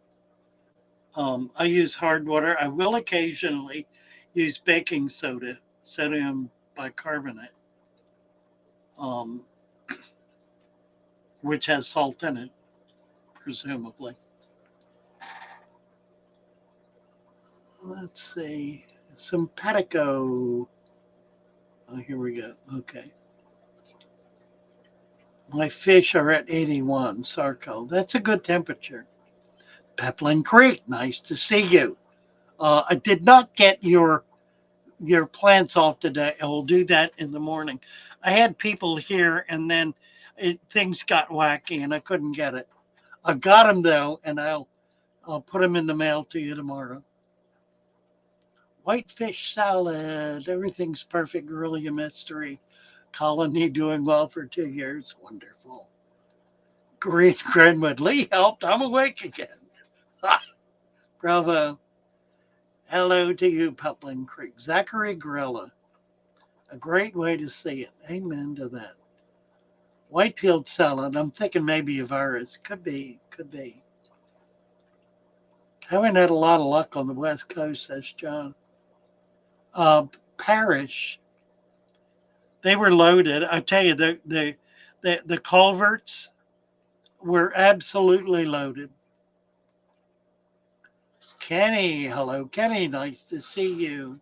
I use hard water. I will occasionally use baking soda, sodium bicarbonate, um, which has salt in it, presumably. Let's see. Simpatico. Oh, here we go. Okay. My fish are at 81, Sarko. That's a good temperature. Peplin Creek, nice to see you. I did not get your plants off today. I will do that in the morning. I had people here, and then things got wacky, and I couldn't get it. I've got them though, and I'll put them in the mail to you tomorrow. Whitefish salad. Everything's perfect. Really a mystery. Colony doing well for 2 years. Wonderful. Green Grenwood. Lee helped. I'm awake again. Bravo. Hello to you, Peplin Creek. Zachary Gorilla. A great way to see it. Amen to that. Whitefield salad. I'm thinking maybe a virus. Could be. Haven't had a lot of luck on the West Coast, says John. Parish. They were loaded. I tell you, the culverts were absolutely loaded. Kenny, hello, Kenny. Nice to see you.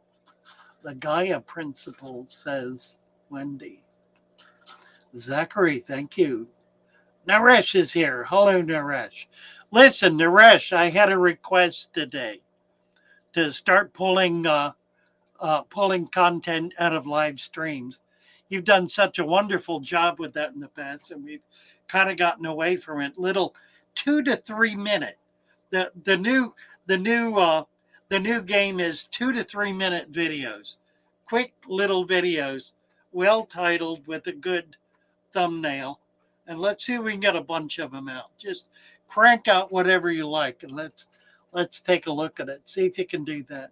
The Gaia principle, says Wendy. Zachary, thank you. Naresh is here. Hello, Naresh. Listen, Naresh, I had a request today to start pulling content out of live streams. You've done such a wonderful job with that in the past, and we've kind of gotten away from it. Little 2 to 3 minute. The new game is 2 to 3 minute videos, quick little videos, well titled with a good thumbnail, and let's see if we can get a bunch of them out. Just crank out whatever you like, and let's take a look at it. See if you can do that.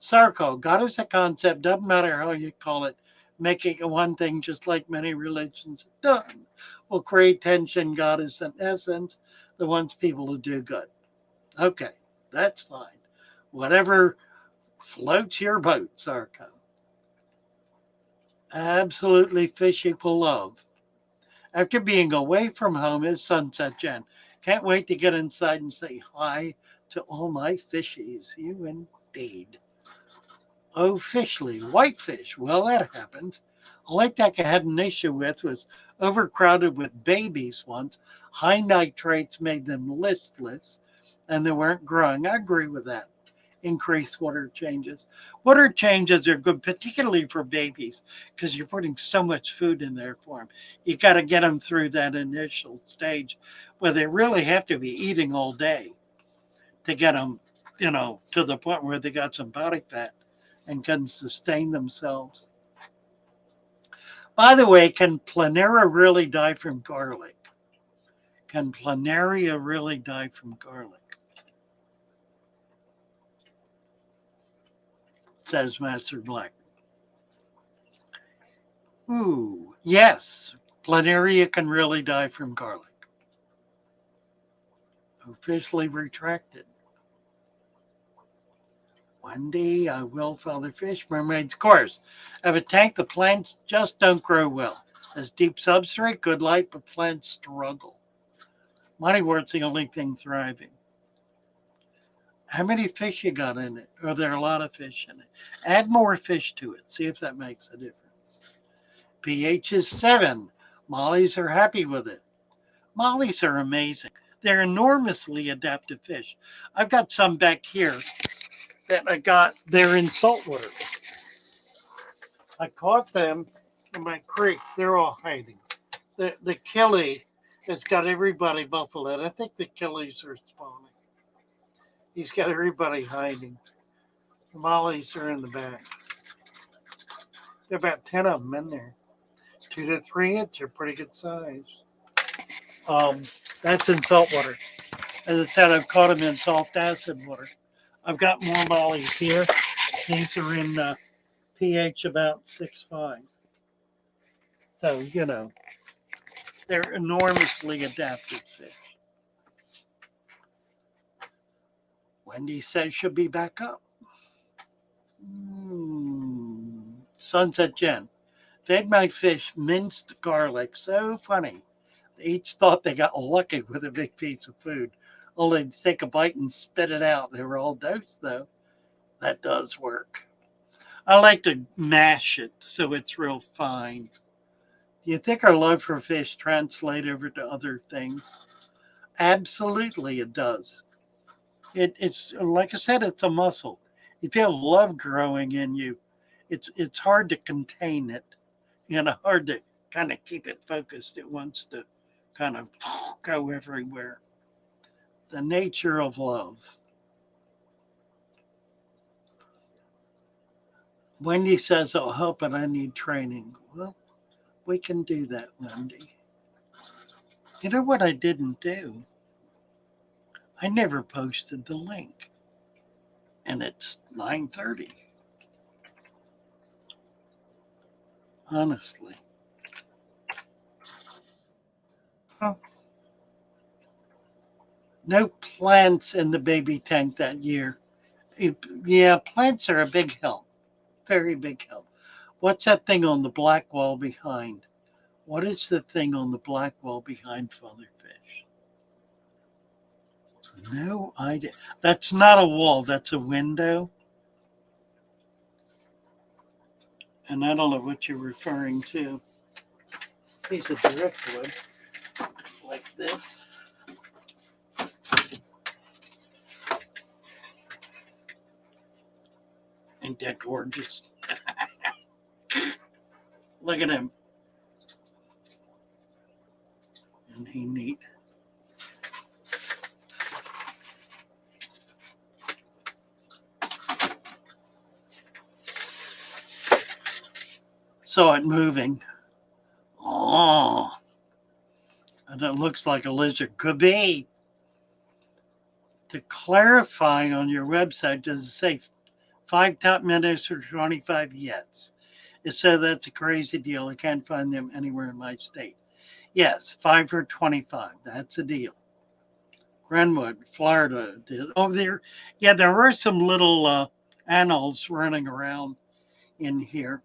Sarko, God is a concept. Doesn't matter how you call it. Making it one thing, just like many religions have done, will create tension. God is an essence that wants people to do good. Okay, that's fine. Whatever floats your boat, Sarko. Absolutely fish equal love. After being away from home is Sunset Jen. Can't wait to get inside and say hi to all my fishies. You indeed. Oh, Fishly, whitefish. Well, that happens. A lake deck I had an issue with was overcrowded with babies once. High nitrates made them listless, and they weren't growing. I agree with that. increase water changes. Water changes are good, particularly for babies, because you're putting so much food in there for them. You got to get them through that initial stage where they really have to be eating all day to get them, to the point where they got some body fat and can sustain themselves. By the way, can planaria really die from garlic? Can planaria really die from garlic? Says Master Black. Ooh, yes, planaria can really die from garlic. Officially retracted. One day I will, Father Fish. Mermaids, of course. Have a tank, the plants just don't grow well. As deep substrate, good light, but plants struggle. Moneywort's the only thing thriving. How many fish you got in it? Are there a lot of fish in it? Add more fish to it. See if that makes a difference. pH is 7. Mollies are happy with it. Mollies are amazing. They're enormously adaptive fish. I've got some back here that they're in saltwater. I caught them in my creek. They're all hiding. The killie has got everybody buffaloed. I think the killies are spawning. He's got everybody hiding. The mollies are in the back. There are about 10 of them in there. 2 to 3 inch are pretty good size. That's in salt water. As I said, I've caught them in salt acid water. I've got more mollies here. These are in pH about 6.5. So, they're enormously adaptive fish. Wendy says she'll be back up. Sunset Jen. Fed my fish minced garlic. So funny. They each thought they got lucky with a big piece of food. Only to take a bite and spit it out. They were all dosed, though. That does work. I like to mash it so it's real fine. Do you think our love for fish translate over to other things? Absolutely, it does. It's like I said, it's a muscle. You feel love growing in you. It's hard to contain it. Hard to kind of keep it focused. It wants to kind of go everywhere. The nature of love. Wendy says, "I'll help, but I need training." Well, we can do that, Wendy. You know what I didn't do? I never posted the link. And it's 9:30. Honestly. Huh. No plants in the baby tank that year. Yeah, plants are a big help. Very big help. What's that thing on the black wall behind? What is the thing on the black wall behind Father Fish? No idea. That's not a wall, that's a window. And I don't know what you're referring to. Piece of driftwood, like this. Ain't that gorgeous? Look at him. Isn't he neat? Saw it moving. Oh, and it looks like a lizard. Could be. To clarify on your website, does it say 5 top minnows for 25? Yes. It said that's a crazy deal. I can't find them anywhere in my state. Yes, 5 for 25. That's a deal. Glenwood, Florida. Over there, yeah, there were some little animals running around in here.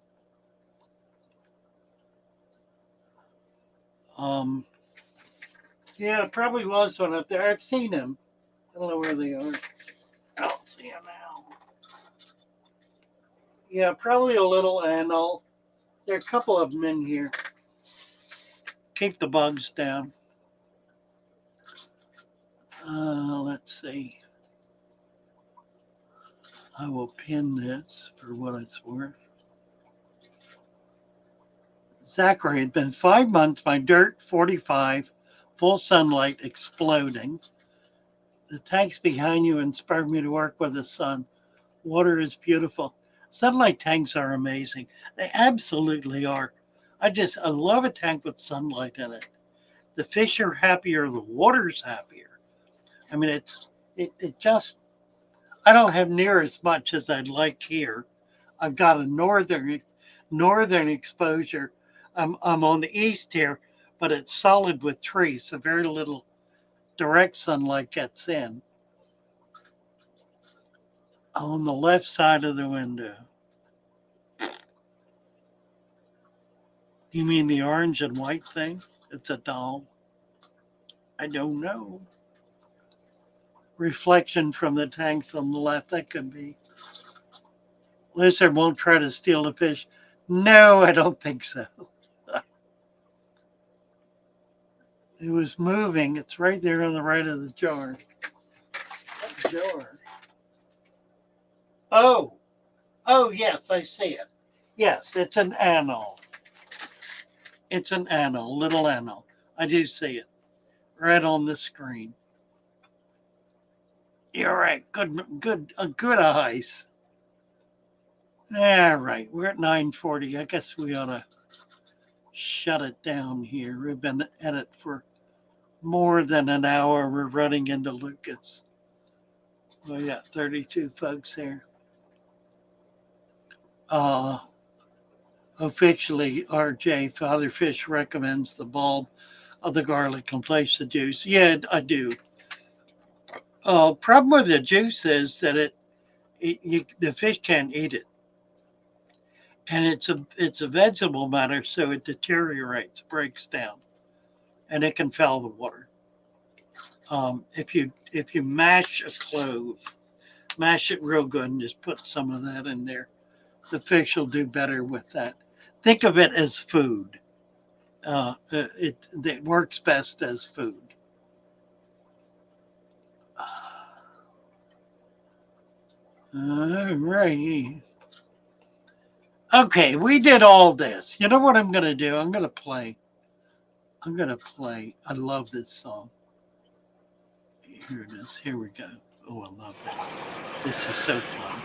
Yeah, it probably was one up there. I've seen them. I don't know where they are. I don't see them now. Yeah, probably a little animal. There are a couple of them in here. Keep the bugs down. Let's see. I will pin this for what it's worth. Zachary, it's been 5 months, my dirt 45, full sunlight exploding. The tanks behind you inspired me to work with the sun. Water is beautiful. Sunlight tanks are amazing. They absolutely are. I love a tank with sunlight in it. The fish are happier, the water's happier. I mean, it just, I don't have near as much as I'd like here. I've got a northern exposure. I'm on the east here, but it's solid with trees, so very little direct sunlight gets in. On the left side of the window. You mean the orange and white thing? It's a doll. I don't know. Reflection from the tanks on the left, that could be. Lizard won't try to steal the fish. No, I don't think so. It was moving. It's right there on the right of the jar. What jar? Oh, yes, I see it. Yes, it's an anole. It's an anole, little anole. I do see it right on the screen. You're right. Good eyes. All right, we're at 9:40. I guess we ought to shut it down here. We've been at it for more than an hour. We're running into Lucas. We got 32 folks here. Officially, RJ, Father Fish recommends the bulb of the garlic and place the juice. Yeah, I do. Problem with the juice is that the fish can't eat it, and it's a vegetable matter, so it deteriorates, breaks down, and it can foul the water. If you mash a clove, mash it real good, and just put some of that in there, the fish will do better with that. Think of it as food. It works best as food. All righty. Okay, we did all this. You know what I'm going to do? I'm going to play. I love this song. Here it is. Here we go. Oh, I love this. This is so fun.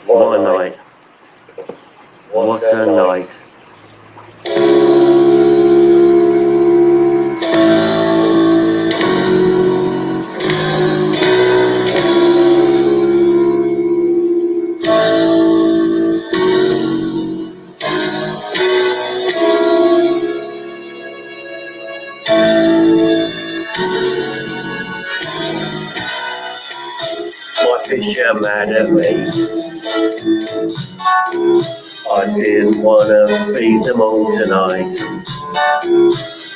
What a night. What a night. My fish are mad at me. I didn't want to feed them all tonight.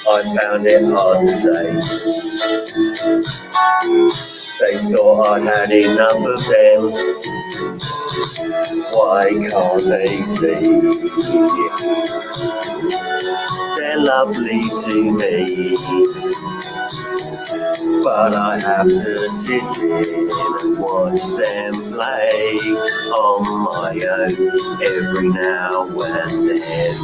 I found it hard to say. They thought I'd had enough of them. Why can't they see? They're lovely to me, but I have to sit in and watch them play on my own every now and then.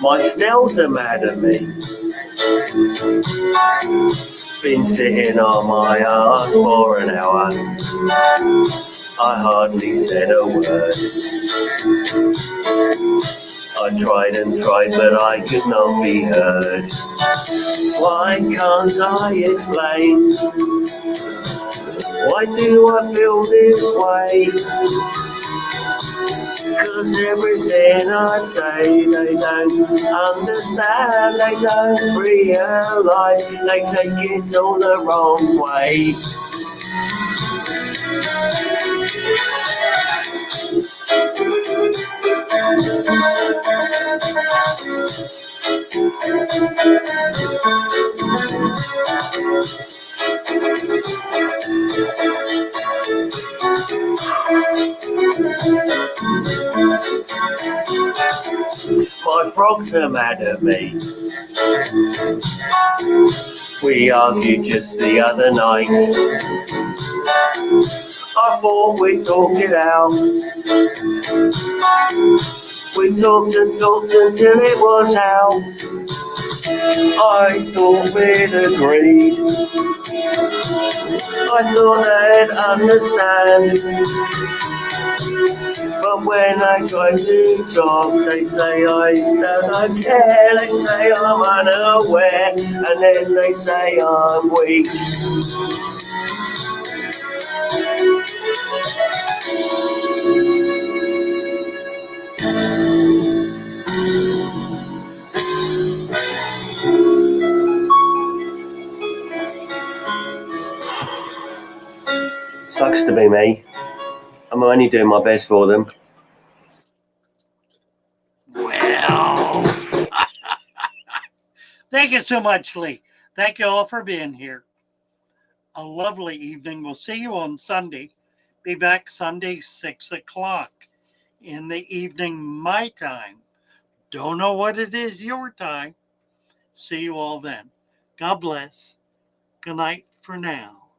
My snails are mad at me. Been sitting on my arse for an hour. I hardly said a word. I tried and tried, but I could not be heard. Why can't I explain? Why do I feel this way? 'Cause everything I say, they don't understand, they don't realise, they take it all the wrong way. My frogs are mad at me. We argued just the other night. I thought we'd talk it out. We talked and talked until it was out. I thought we'd agreed. I thought they'd understand. But when I try to talk, they say I don't care. They say I'm unaware, and then they say I'm weak. Sucks to be me. I'm only doing my best for them. Well, thank you so much, Lee. Thank you all for being here. A lovely evening. We'll see you on Sunday. Be back Sunday, 6 o'clock in the evening, my time. Don't know what it is your time. See you all then. God bless. Good night for now.